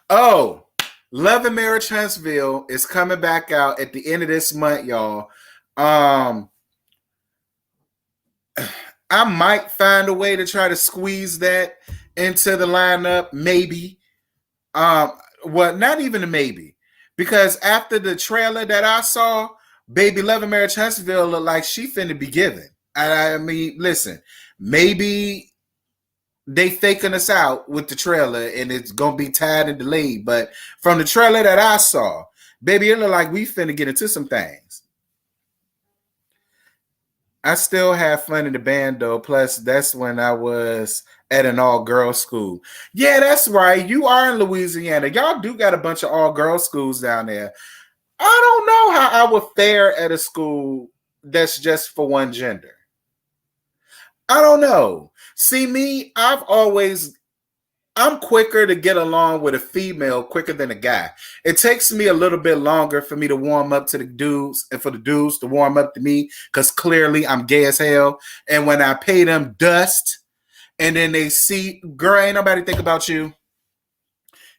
Oh, Love and Marriage Huntsville is coming back out at the end of this month, y'all. I might find a way to try to squeeze that into the lineup, maybe. Well, not even a maybe. Because after the trailer that I saw, Baby Love and Marriage Huntsville looked like she finna be given. I mean, listen, maybe they faking us out with the trailer and it's gonna be tied and delayed. But from the trailer that I saw, baby, it looked like we finna get into some things. I still have fun in the band though. Plus, that's when I was at an all-girls school. Yeah, that's right. You are in Louisiana. Y'all do got a bunch of all-girls schools down there. I don't know how I would fare at a school that's just for one gender. I don't know. See, me, I'm quicker to get along with a female quicker than a guy. It takes me a little bit longer for me to warm up to the dudes and for the dudes to warm up to me because clearly I'm gay as hell. And when I pay them dust and then they see, girl, ain't nobody think about you.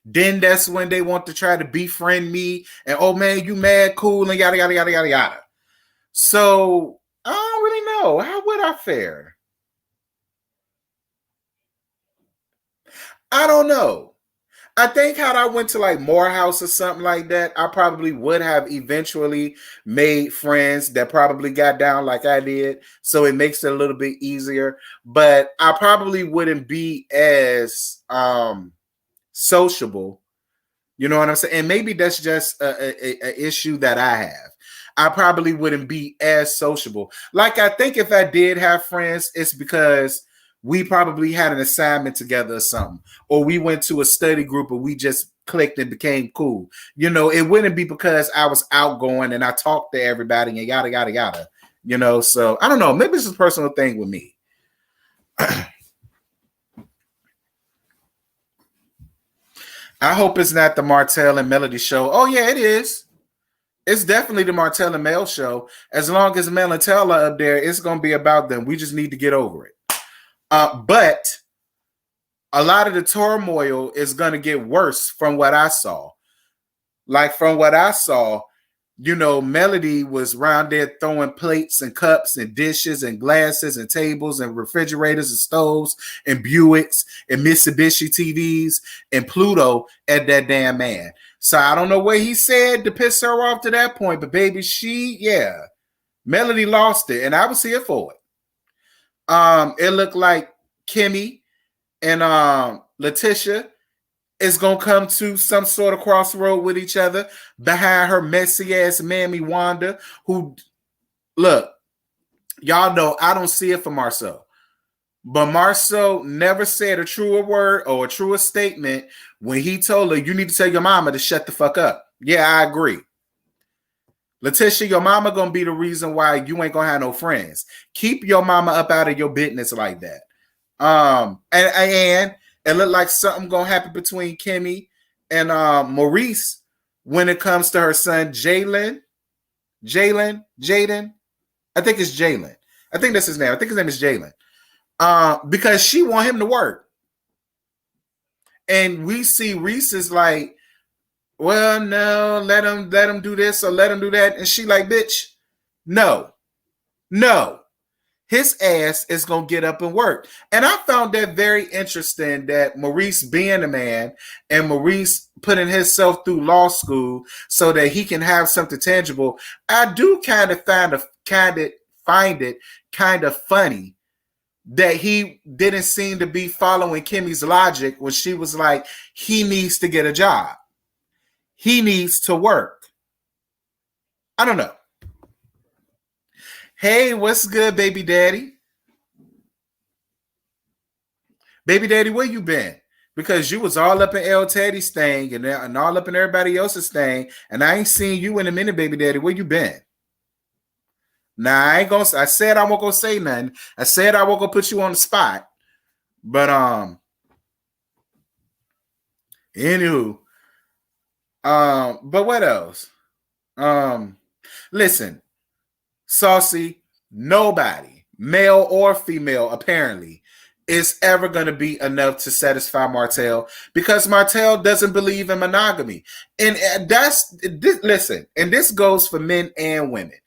Then that's when they want to try to befriend me and, oh man, you mad, cool, and yada, yada, yada, yada, yada. So I don't really know. How would I fare? I don't know. I think had I went to like Morehouse or something like that, I probably would have eventually made friends that probably got down like I did. So it makes it a little bit easier. But I probably wouldn't be as sociable. You know what I'm saying? And maybe that's just a issue that I have. I probably wouldn't be as sociable. Like I think if I did have friends, it's because we probably had an assignment together or something, or we went to a study group and we just clicked and became cool. You know, it wouldn't be because I was outgoing and I talked to everybody and yada, yada, yada, you know? So I don't know. Maybe it's a personal thing with me. I hope it's not the Martell and Melody show. Oh yeah, it is. It's definitely the Martell and Mel show. As long as Mel and Tell are up there, it's going to be about them. We just need to get over it. But a lot of the turmoil is going to get worse from what I saw. Like from what I saw, you know, Melody was around there throwing plates and cups and dishes and glasses and tables and refrigerators and stoves and Buicks and Mitsubishi TVs and Pluto at that damn man. So I don't know what he said to piss her off to that point, but baby, Melody lost it, and I was here for it. It looked like Kimmy and Letitia is gonna come to some sort of crossroad with each other behind her messy ass mammy Wanda, who, look, y'all know I don't see it for Marceau. But Marceau never said a truer word or a truer statement when he told her, you need to tell your mama to shut the fuck up. Yeah, I agree. Letitia, your mama gonna be the reason why you ain't gonna have no friends. Keep your mama up out of your business like that. And it looked like something gonna happen between Kimmy and Maurice when it comes to her son Jaden. I think it's Jalen. I think that's his name. I think his name is Jalen. Because she want him to work. And we see Reese is like, well, no, let him do this or let him do that. And she like, bitch, no. His ass is going to get up and work. And I found that very interesting that Maurice being a man and Maurice putting himself through law school so that he can have something tangible. I do kind of find it kind of funny that he didn't seem to be following Kimmy's logic when she was like, he needs to get a job. He needs to work. I don't know. Hey, what's good, baby daddy? Baby daddy, where you been? Because you was all up in L. Teddy's thing and all up in everybody else's thing, and I ain't seen you in a minute, baby daddy. Where you been? Nah, I said I won't go say nothing. I said I won't go put you on the spot. But anywho. But what else? Listen. Saucy, nobody, male or female, apparently, is ever going to be enough to satisfy Martell because Martell doesn't believe in monogamy. And listen, and this goes for men and women.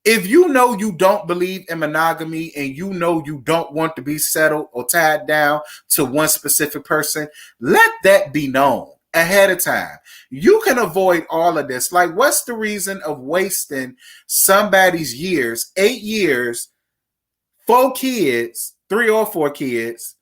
If you know you don't believe in monogamy and you know you don't want to be settled or tied down to one specific person, let that be known ahead of time. You can avoid all of this. Like, what's the reason of wasting somebody's years, 8 years, 4 kids, 3 or 4 kids,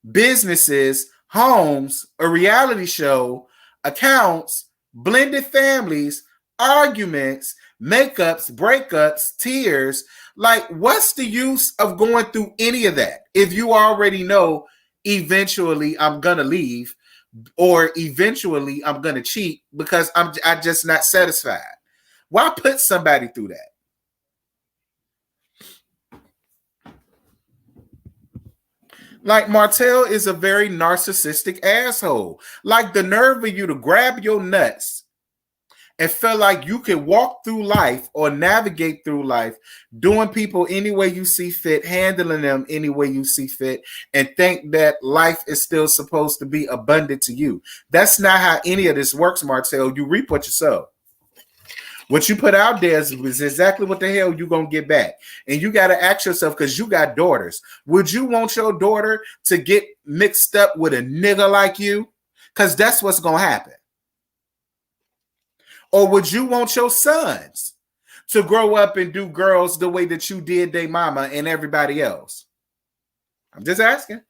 businesses, homes, a reality show, accounts, blended families, arguments, makeups, breakups, tears? Like, what's the use of going through any of that if you already know eventually I'm gonna leave? Or eventually I'm going to cheat because I'm just not satisfied. Why put somebody through that? Like, Martell is a very narcissistic asshole. Like, the nerve of you to grab your nuts and feel like you can walk through life or navigate through life doing people any way you see fit, handling them any way you see fit, and think that life is still supposed to be abundant to you. That's not how any of this works, Martell. You reap what you sow. What you put out there is exactly what the hell you're going to get back. And you got to ask yourself, because you got daughters, would you want your daughter to get mixed up with a nigga like you? Because that's what's going to happen. Or would you want your sons to grow up and do girls the way that you did their mama and everybody else? I'm just asking.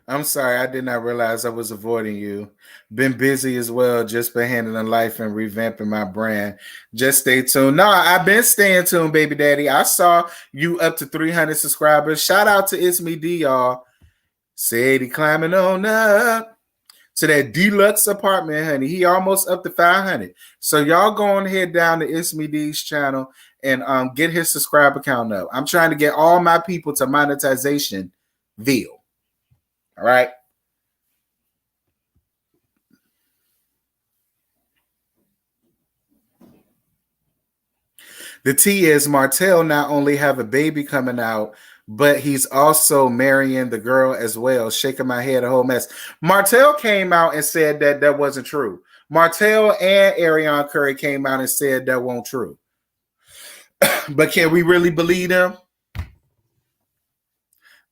I'm sorry, I did not realize I was avoiding you. Been busy as well, just been handling life and revamping my brand. Just stay tuned. No, I've been staying tuned, baby daddy. I saw you up to 300 subscribers. Shout out to It's Me D, y'all. Said he climbing on up to that deluxe apartment, honey. He almost up to 500. So y'all go on head down to It's Me D's channel and get his subscriber count up. I'm trying to get all my people to monetization Ville. All right. The T is Martell not only have a baby coming out, but he's also marrying the girl as well. Shaking my head, a whole mess. Martell came out and said that that wasn't true. Martell and Ariana Curry came out and said that wasn't true. But can we really believe them?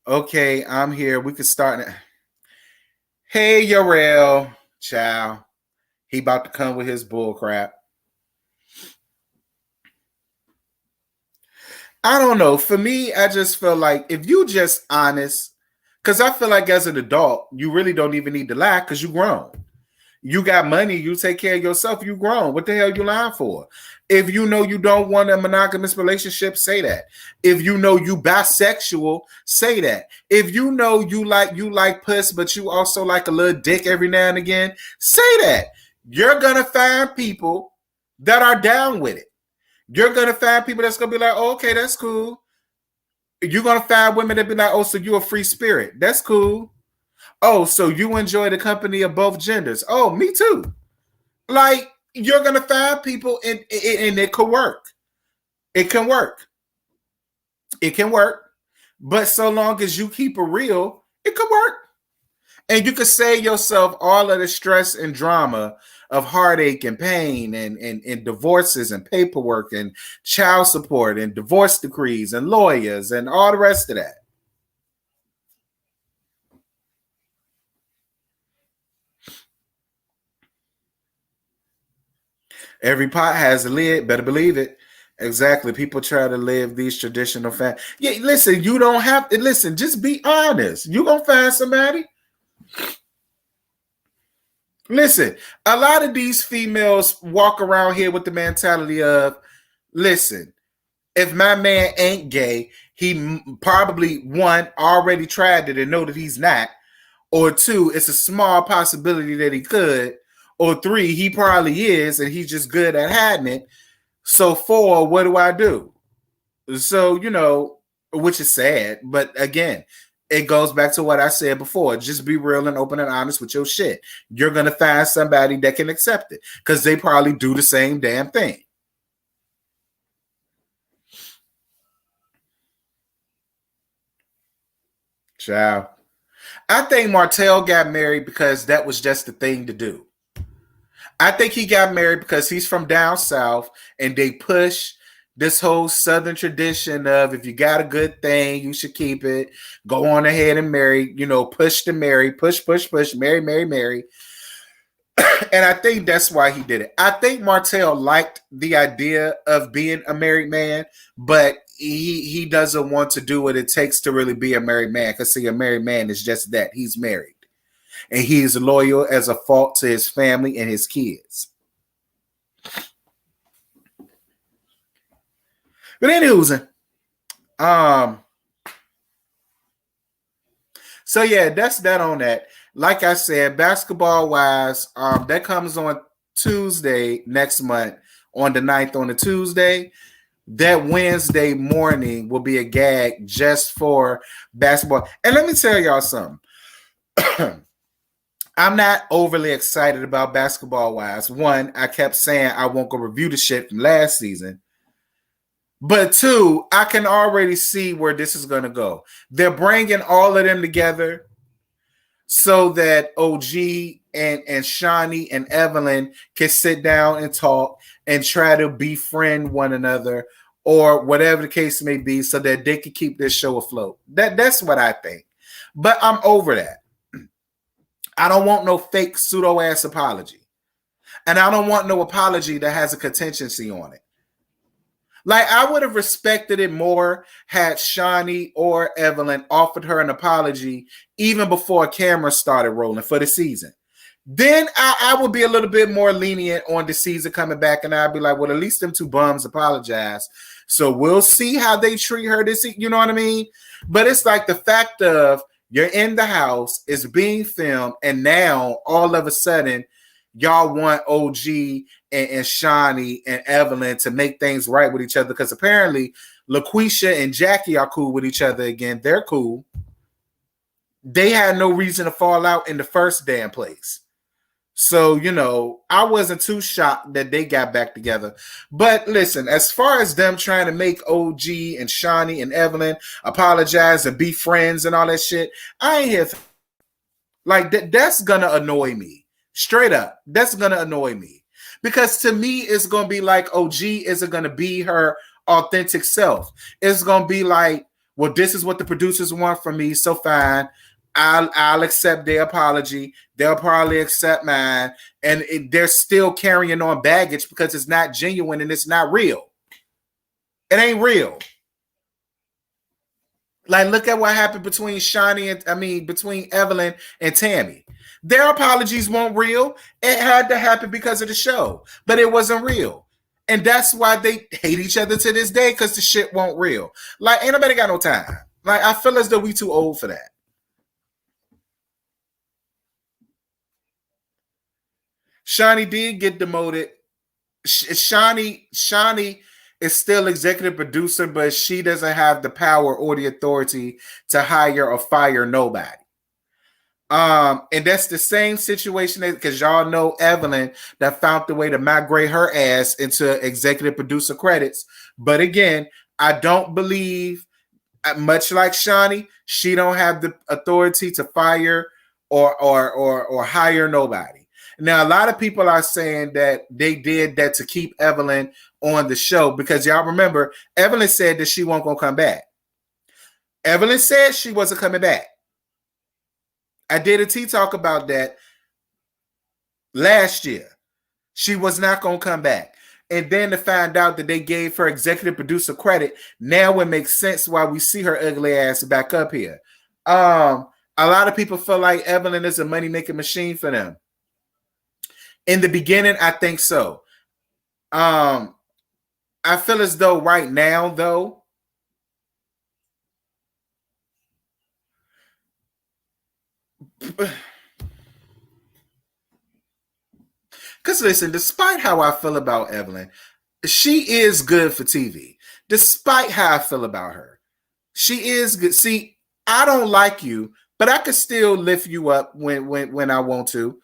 Okay, I'm here. We could start. Hey, Yarel, child. He about to come with his bull crap. I don't know. For me, I just feel like if you just honest, because I feel like as an adult, you really don't even need to lie because you grown. You got money, you take care of yourself, you grown. What the hell you lying for? If you know you don't want a monogamous relationship, say that. If you know you bisexual, say that. If you know you like puss, but you also like a little dick every now and again, say that. You're gonna find people that are down with it. You're gonna find people that's gonna be like, oh, okay, that's cool. You're gonna find women that be like, oh, so you're a free spirit. That's cool. Oh, so you enjoy the company of both genders. Oh, me too. Like, you're gonna find people, and it could work. It can work. It can work. But so long as you keep it real, it could work. And you could save yourself all of the stress and drama of heartache and pain and divorces and paperwork and child support and divorce decrees and lawyers and all the rest of that. Every pot has a lid, better believe it. Exactly. People try to live these traditional Yeah, listen, you don't have to listen, just be honest. You're gonna find somebody. Listen, a lot of these females walk around here with the mentality of, listen, if my man ain't gay, he probably, one, already tried it and know that he's not, or two, it's a small possibility that he could, or three, he probably is and he's just good at hiding it. So four, what do I do? So, which is sad, but again, it goes back to what I said before. Just be real and open and honest with your shit. You're going to find somebody that can accept it because they probably do the same damn thing. Ciao. I think Martell got married because that was just the thing to do. I think he got married because he's from down south and they push this whole Southern tradition of if you got a good thing, you should keep it. Go on ahead and marry, push to marry, push, marry, marry, marry. And I think that's why he did it. I think Martell liked the idea of being a married man, but he doesn't want to do what it takes to really be a married man. Because see, a married man is just that. He's married. And he is loyal as a fault to his family and his kids. But anywho, so yeah, that's that on that. Like I said, basketball wise, that comes on Tuesday next month on the 9th on a Tuesday. That Wednesday morning will be a gag just for basketball. And let me tell y'all something. I'm not overly excited about basketball wise. One, I kept saying I won't go review the shit from last season. But two, I can already see where this is going to go. They're bringing all of them together so that OG and Shawnee and Evelyn can sit down and talk and try to befriend one another or whatever the case may be so that they can keep this show afloat. That's what I think. But I'm over that. I don't want no fake pseudo-ass apology. And I don't want no apology that has a contingency on it. Like, I would have respected it more had Shawnee or Evelyn offered her an apology even before camera started rolling for the season. Then I would be a little bit more lenient on the season coming back, and I'd be like, well, at least them two bums apologize. So we'll see how they treat her this, you know what I mean? But it's like the fact of you're in the house, it's being filmed, and now all of a sudden y'all want OG and Shawnee and Evelyn to make things right with each other because apparently LaQuisha and Jackie are cool with each other again. They're cool. They had no reason to fall out in the first damn place. So, I wasn't too shocked that they got back together. But listen, as far as them trying to make OG and Shawnee and Evelyn apologize and be friends and all that shit, I ain't here. Like, that's going to annoy me. Straight up, that's going to annoy me. Because to me, it's going to be like OG isn't going to be her authentic self. It's going to be like, well, this is what the producers want from me, so fine. I'll accept their apology. They'll probably accept mine. And they're still carrying on baggage because it's not genuine and it's not real. It ain't real. Like, look at what happened between between Evelyn and Tammy. Their apologies weren't real. It had to happen because of the show, but it wasn't real. And that's why they hate each other to this day, because the shit won't real. Like, ain't nobody got no time. Like, I feel as though we too old for that. Shawnee did get demoted. Shawnee is still executive producer, but she doesn't have the power or the authority to hire or fire nobody. And that's the same situation because y'all know Evelyn that found the way to migrate her ass into executive producer credits. But again, I don't believe, much like Shawnee, she don't have the authority to fire or hire nobody. Now, a lot of people are saying that they did that to keep Evelyn on the show because y'all remember Evelyn said that she wasn't gonna come back. Evelyn said she wasn't coming back. I did a tea talk about that last year. She was not going to come back. And then to find out that they gave her executive producer credit, now it makes sense why we see her ugly ass back up here. A lot of people feel like Evelyn is a money-making machine for them. In the beginning, I think so. I feel as though right now, though, because listen, despite how I feel about Evelyn, she is good for TV. Despite how I feel about her, she is good. See, I don't like you, but I can still lift you up when I want to.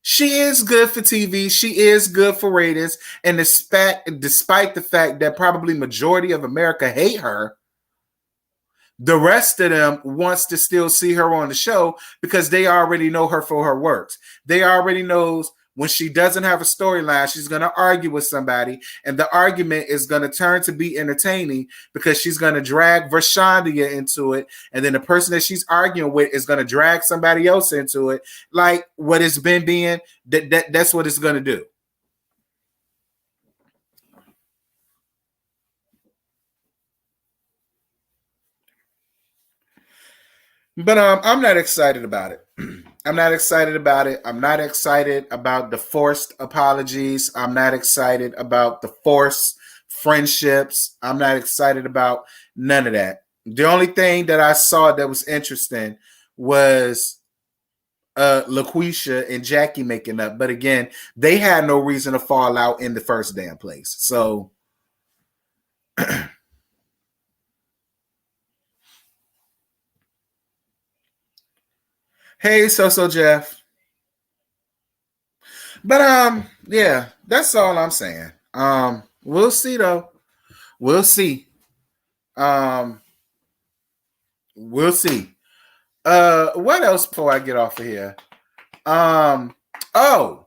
She is good for TV. She is good for ratings. And despite the fact that probably majority of America hate her, the rest of them wants to still see her on the show because they already know her for her works. They already knows when she doesn't have a storyline, she's going to argue with somebody, and the argument is going to turn to be entertaining because she's going to drag Vershandia into it, and then the person that she's arguing with is going to drag somebody else into it. Like what it's been being, that's what it's going to do. But I'm not excited about it. I'm not excited about it. I'm not excited about the forced apologies. I'm not excited about the forced friendships. I'm not excited about none of that. The only thing that I saw that was interesting was LaQuisha and Jackie making up. But again, they had no reason to fall out in the first damn place. So hey, so Jeff. But yeah, that's all I'm saying. We'll see though. We'll see. We'll see. What else before I get off of here? Oh,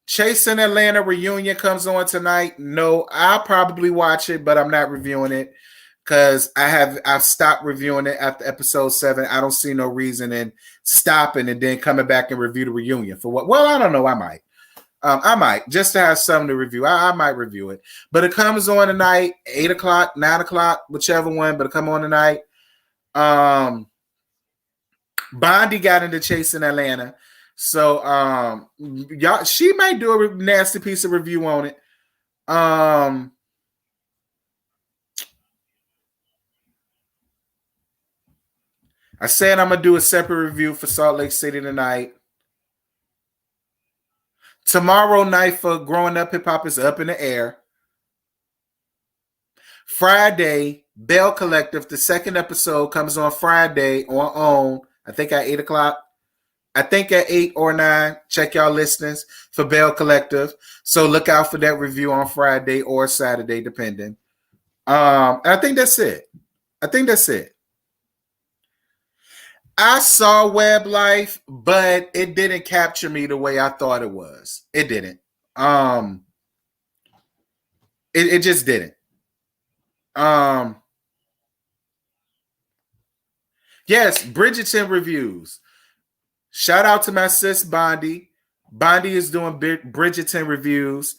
Chasing Atlanta reunion comes on tonight. No, I'll probably watch it, but I'm not reviewing it because I've stopped reviewing it after episode 7. I don't see no reason in stopping and then coming back and review the reunion for what? Well, I don't know. I might just to have something to review. I might review it, but it comes on tonight, 8 o'clock, 9 o'clock, whichever one. But it come on tonight. Bondi got into Chasing Atlanta, so y'all, she might do a nasty piece of review on it. I said I'm gonna do a separate review for Salt Lake City tonight. Tomorrow night for Growing Up Hip Hop is up in the air. Friday, Bell Collective, the second episode comes on Friday on I think at 8 o'clock. I think at 8 or 9. Check y'all listeners for Bell Collective. So look out for that review on Friday or Saturday, depending. I think that's it. I saw Web Life, but it didn't capture me the way I thought it was. It didn't. It just didn't. Yes, Bridgerton reviews. Shout out to my sis Bondi. Bondi is doing Bridgerton reviews.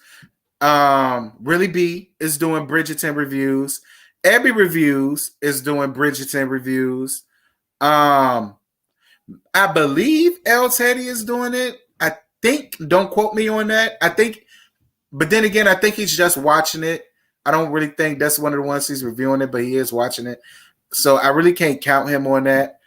Really B is doing Bridgerton reviews. Abby Reviews is doing Bridgerton reviews. I believe L Teddy is doing it. I think, don't quote me on that. I think, but then again, I think he's just watching it. I don't really think that's one of the ones he's reviewing it, but he is watching it. So I really can't count him on that.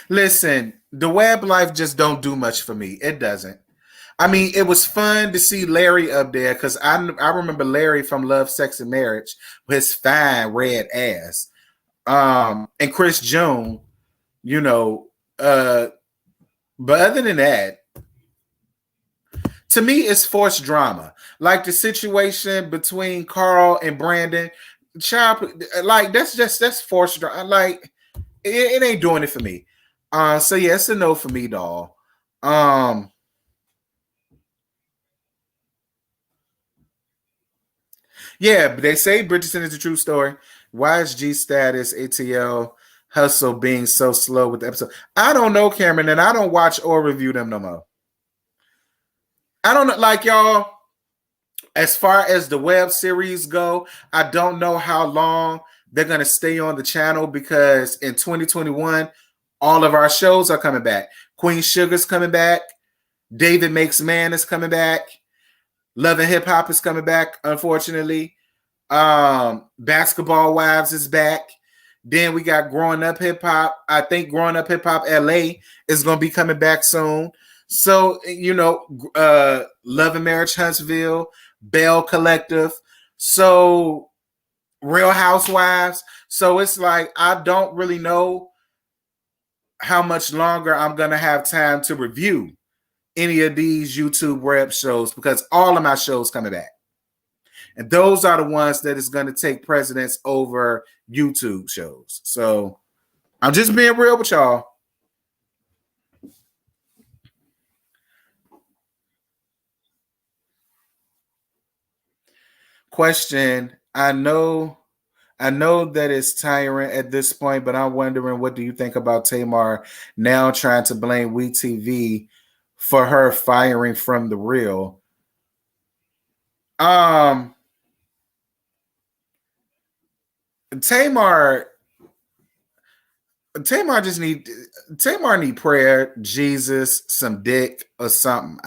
Listen, the Web Life just don't do much for me. It doesn't. I mean, it was fun to see Larry up there because I remember Larry from Love, Sex, and Marriage with his fine red ass. and Chris June, you know, but other than that, to me, it's forced drama. Like the situation between Carl and Brandon, child, like that's forced drama. Like it ain't doing it for me. So yeah, it's a no for me, doll. Yeah, but they say Bridgerton is a true story. Why is G Status ATL Hustle being so slow with the episode? I don't know, Cameron, and I don't watch or review them no more. I don't know, like y'all. As far as the web series go, I don't know how long they're gonna stay on the channel because in 2021, all of our shows are coming back. Queen Sugar's coming back. David Makes Man is coming back. Love and Hip Hop is coming back, unfortunately. Basketball Wives is back. Then we got Growing Up Hip Hop. I think Growing Up Hip Hop LA is going to be coming back soon. So, you know, Love and Marriage Huntsville, Bell Collective. So, Real Housewives. So it's like, I don't really know how much longer I'm going to have time to review any of these YouTube web shows because all of my shows coming back. And those are the ones that is going to take precedence over YouTube shows. So I'm just being real with y'all. Question. I know that it's tiring at this point, but I'm wondering, what do you think about Tamar now trying to blame WeTV for her firing from The Real? Tamar need prayer, Jesus, some dick, or something.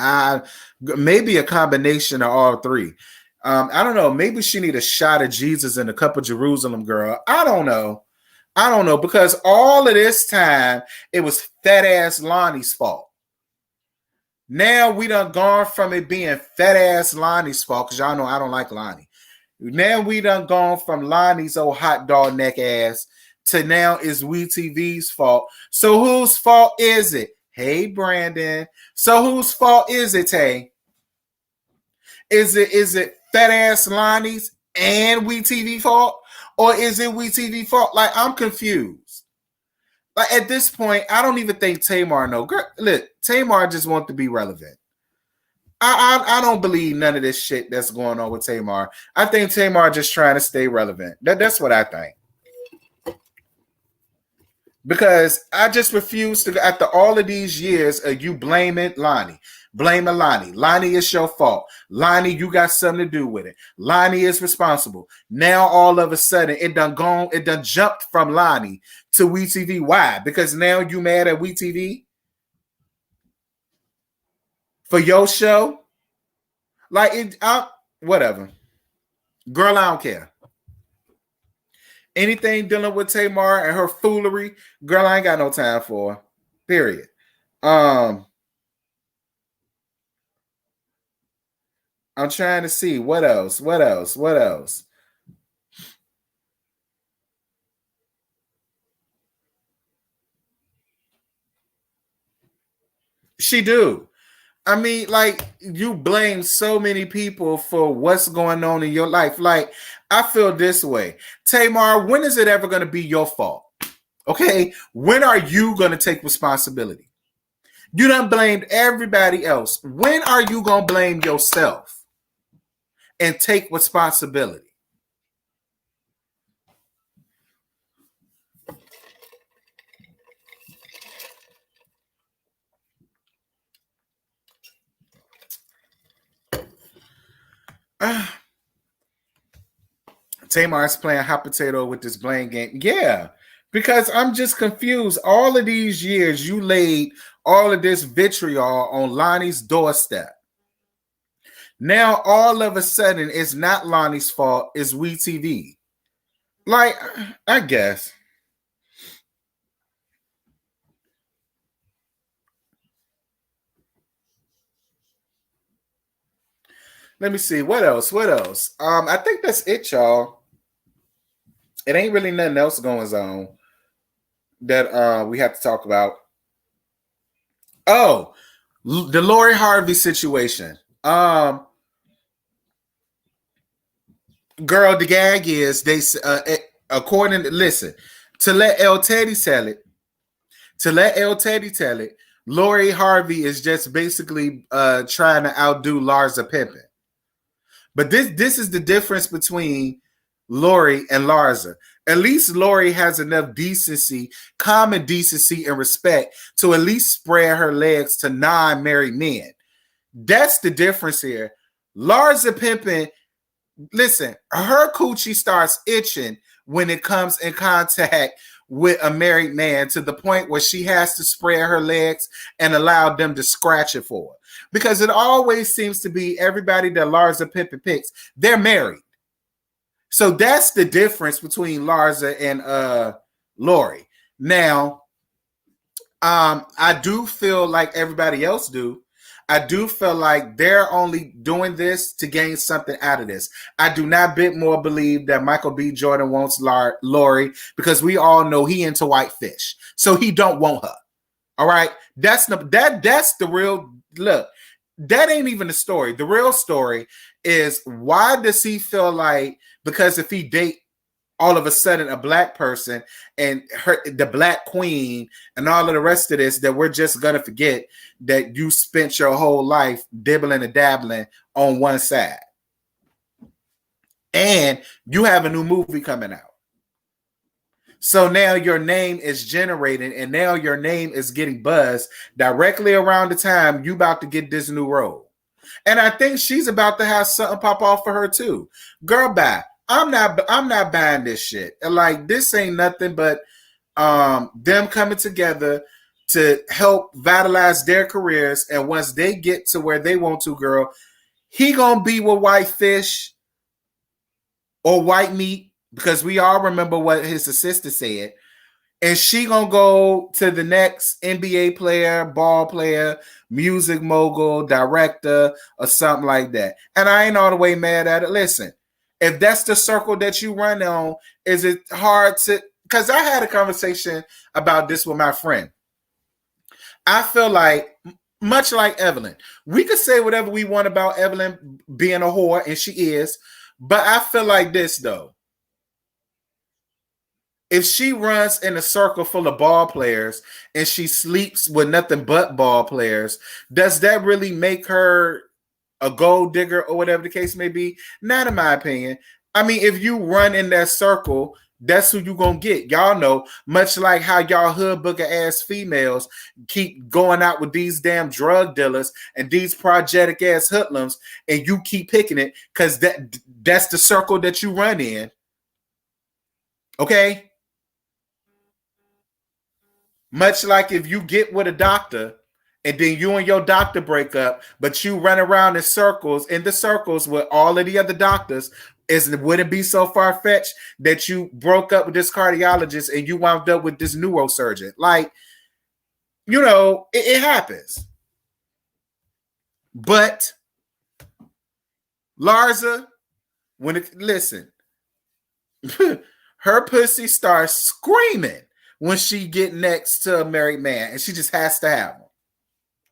Maybe a combination of all three. I don't know. Maybe she need a shot of Jesus and a cup of Jerusalem, girl. I don't know because all of this time it was fat ass Lonnie's fault. Now we done gone from it being fat ass Lonnie's fault because y'all know I don't like Lonnie. Now we done gone from Lonnie's old hot dog neck ass to now is WeTV's fault. So whose fault is it? Hey, Brandon. So whose fault is it, Tay? Is it fat ass Lonnie's and WeTV fault? Or is it WeTV fault? Like, I'm confused. Like, at this point, I don't even think Tamar know. Look, Tamar just wants to be relevant. I don't believe none of this shit that's going on with Tamar. I think Tamar just trying to stay relevant. That's what I think. Because I just refuse to, after all of these years of you blaming Lonnie. Blaming Lonnie. Lonnie, it's your fault. Lonnie, you got something to do with it. Lonnie is responsible. Now all of a sudden it done jumped from Lonnie to WeTV. Why? Because now you mad at WeTV for your show? Like whatever. Girl, I don't care. Anything dealing with Tamar and her foolery, girl, I ain't got no time for. Period. I'm trying to see what else. She do. I mean, like, you blame so many people for what's going on in your life. Like, I feel this way. Tamar, when is it ever going to be your fault? Okay? When are you going to take responsibility? You done blamed everybody else. When are you going to blame yourself and take responsibility? Tamar's playing hot potato with this blame game. Yeah, because I'm just confused. All of these years, you laid all of this vitriol on Lonnie's doorstep. Now, all of a sudden, it's not Lonnie's fault. It's WeTV. Like, I guess. Let me see. What else? I think that's it, y'all. it ain't really nothing else going on that we have to talk about. Oh, the Lori Harvey situation. Girl, the gag is they according to listen to let L Teddy tell it. To let L Teddy tell it, Lori Harvey is just basically trying to outdo Larsa Pippen. But this is the difference between Lori and Larsa. At least Lori has enough decency, common decency and respect to at least spread her legs to non-married men. That's the difference here. Larsa Pippen, listen, her coochie starts itching when it comes in contact with a married man to the point where she has to spread her legs and allow them to scratch it for her. Because it always seems to be everybody that Larsa Pippen picks, they're married. So that's the difference between Larsa and Lori. Now, I do feel like everybody else do. I do feel like they're only doing this to gain something out of this. I do not bit more believe that Michael B. Jordan wants Lori because we all know he into white fish. So he don't want her. All right. That's the real look. That ain't even the story. The real story is why does he feel like because if he date all of a sudden a black person and the black queen and all of the rest of this that we're just gonna forget that you spent your whole life dibbling and dabbling on one side. And you have a new movie coming out. So now your name is generating and now your name is getting buzzed directly around the time you about to get this new role. And I think she's about to have something pop off for her too. Girl, bye. I'm not buying this shit. Like this ain't nothing but them coming together to help vitalize their careers. And once they get to where they want to, girl, he gonna be with white fish or white meat because we all remember what his assistant said. And she gonna go to the next NBA player, ball player, music mogul, director, or something like that. And I ain't all the way mad at it. Listen. If that's the circle that you run on, is it hard to... Because I had a conversation about this with my friend. I feel like, much like Evelyn, we could say whatever we want about Evelyn being a whore, and she is, but I feel like this, though. If she runs in a circle full of ball players and she sleeps with nothing but ball players, does that really make her a gold digger or whatever the case may be? Not in my opinion. I mean, if you run in that circle, that's who you gonna get. Y'all know, much like how y'all hood booger ass females keep going out with these damn drug dealers and these projectic ass hoodlums, and you keep picking it because that's the circle that you run in. Okay? Much like if you get with a doctor and then you and your doctor break up, but you run around in the circles with all of the other doctors, would it be so far-fetched that you broke up with this cardiologist and you wound up with this neurosurgeon? Like, you know, it happens. But Larsa, listen, her pussy starts screaming when she get next to a married man, and she just has to have him.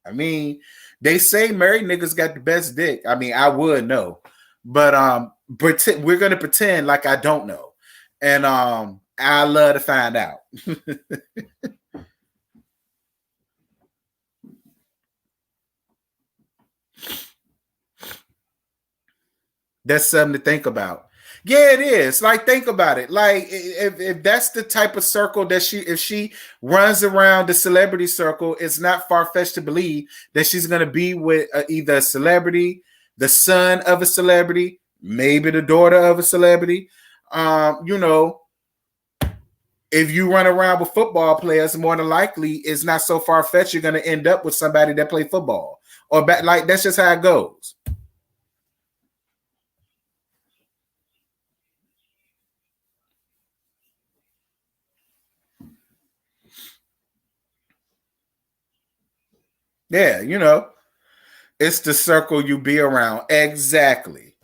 I mean, they say married niggas got the best dick. I mean, I would know, but we're gonna pretend like I don't know, and I love to find out. That's something to think about. Yeah, it is. Like, think about it. Like, if that's the type of circle that if she runs around the celebrity circle, it's not far-fetched to believe that she's going to be with either a celebrity, the son of a celebrity, maybe the daughter of a celebrity. You know, if you run around with football players, more than likely, it's not so far-fetched you're going to end up with somebody that play football. Or like, that's just how it goes. Yeah, you know, it's the circle you be around. Exactly.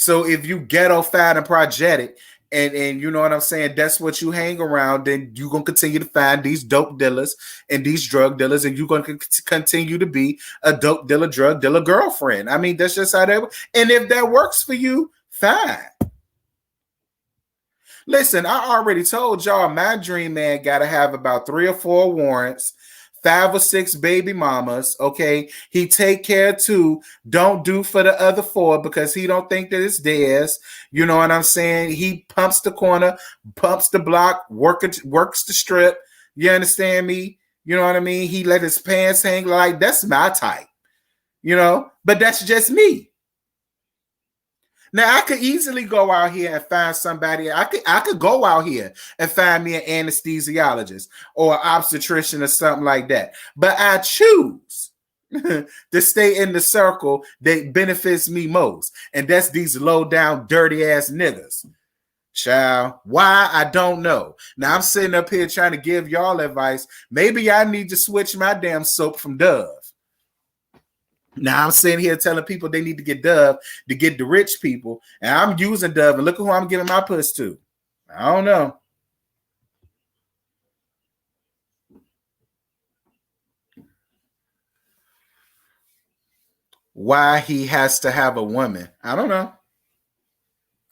So if you ghetto, fat, and projected, and you know what I'm saying, that's what you hang around, then you're going to continue to find these dope dealers and these drug dealers, and you're going to continue to be a dope dealer, drug dealer girlfriend. I mean, that's just how that works. And if that works for you, fine. Listen, I already told y'all my dream man got to have about 3 or 4 warrants, 5 or 6 baby mamas, okay? He take care too. Don't do for the other 4 because he don't think that it's theirs. You know what I'm saying? He pumps the corner, pumps the block, works the strip. You understand me? You know what I mean? He let his pants hang. Like, that's my type, you know? But that's just me. Now I could easily go out here and find somebody. I could go out here and find me an anesthesiologist or an obstetrician or something like that. But I choose to stay in the circle that benefits me most, and that's these low down, dirty ass niggas. Child, why? I don't know. Now I'm sitting up here trying to give y'all advice. Maybe I need to switch my damn soap from Dove. Now I'm sitting here telling people they need to get Dove to get the rich people, and I'm using Dove, and look at who I'm giving my puss to. I don't know. Why he has to have a woman? I don't know.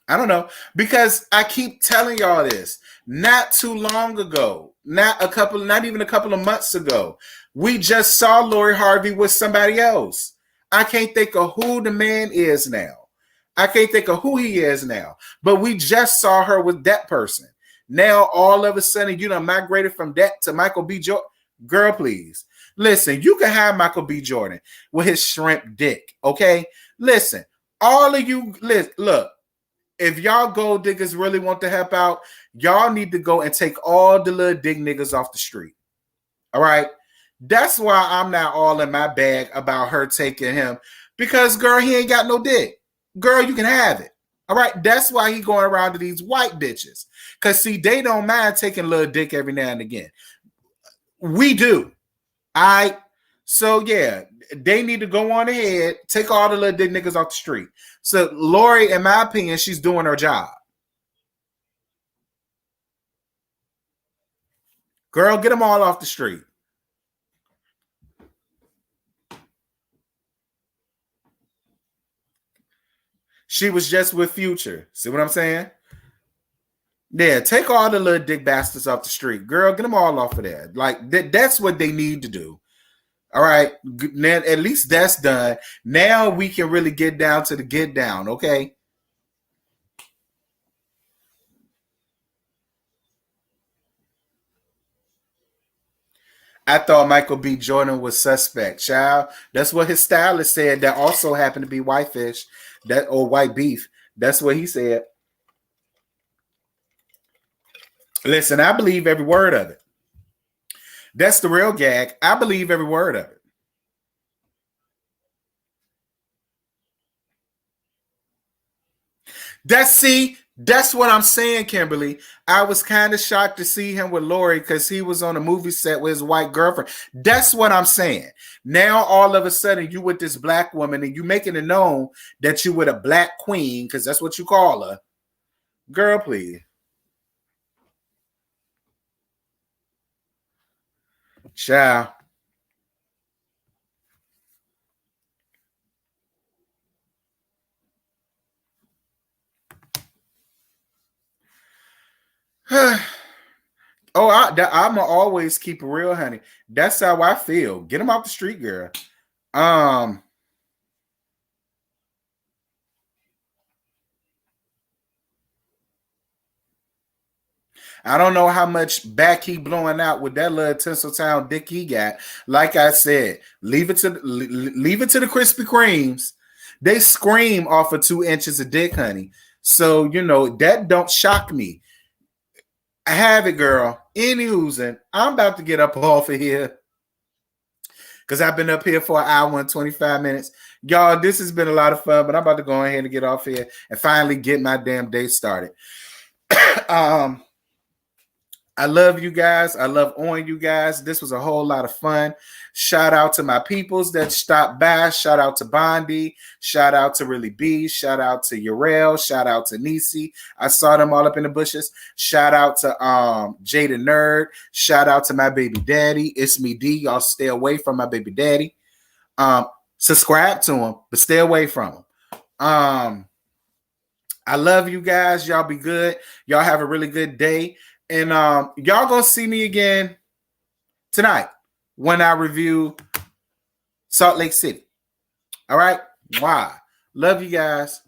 I don't know, because I keep telling y'all this. Not too long ago, not even a couple of months ago, we just saw Lori Harvey with somebody else. I can't think of who the man is now. I can't think of who he is now. But we just saw her with that person. Now, all of a sudden, you know, migrated from that to Michael B. Jordan. Girl, please. Listen, you can have Michael B. Jordan with his shrimp dick, okay? Listen, all of you, look. If y'all gold diggers really want to help out, y'all need to go and take all the little dick niggas off the street. All right? That's why I'm not all in my bag about her taking him. Because, girl, he ain't got no dick. Girl, you can have it. All right? That's why he going around to these white bitches. Because, see, they don't mind taking a little dick every now and again. We do. All right? So, yeah, they need to go on ahead, take all the little dick niggas off the street. So, Lori, in my opinion, she's doing her job. Girl, get them all off the street. She was just with Future. See what I'm saying? Yeah, take all the little dick bastards off the street. Girl, get them all off of there. Like, that's what they need to do. All right, now at least that's done. Now we can really get down to the get down, okay? I thought Michael B. Jordan was suspect, child. That's what his stylist said. That also happened to be whitefish, or white beef. That's what he said. Listen, I believe every word of it. That's the real gag. I believe every word of it. That's what I'm saying, Kimberly. I was kind of shocked to see him with Lori because he was on a movie set with his white girlfriend. That's what I'm saying. Now, all of a sudden, you with this black woman and you making it known that you with a black queen, because that's what you call her. Girl, please. Child. Oh, I'm gonna always keep it real, honey. That's how I feel. Get him off the street, girl. I don't know how much back he blowing out with that little Tinseltown dick he got. Like I said, leave it to the Krispy Kremes. They scream off of 2 inches of dick, honey. So you know that don't shock me. I have it, girl. Anywho's, I'm about to get up off of here because I've been up here for 1 hour and 25 minutes. Y'all, this has been a lot of fun, but I'm about to go ahead and get off here and finally get my damn day started. I love you guys. I love on you guys. This was a whole lot of fun. Shout out to my peoples that stopped by. Shout out to Bondi. Shout out to Really B. Shout out to Urel. Shout out to Nisi. I saw them all up in the bushes. Shout out to Jada Nerd. Shout out to my baby daddy. It's me D. Y'all stay away from my baby daddy. Subscribe to him, but stay away from him. I love you guys. Y'all be good. Y'all have a really good day. And y'all gonna see me again tonight when I review Salt Lake City. All right? Wow. Love you guys.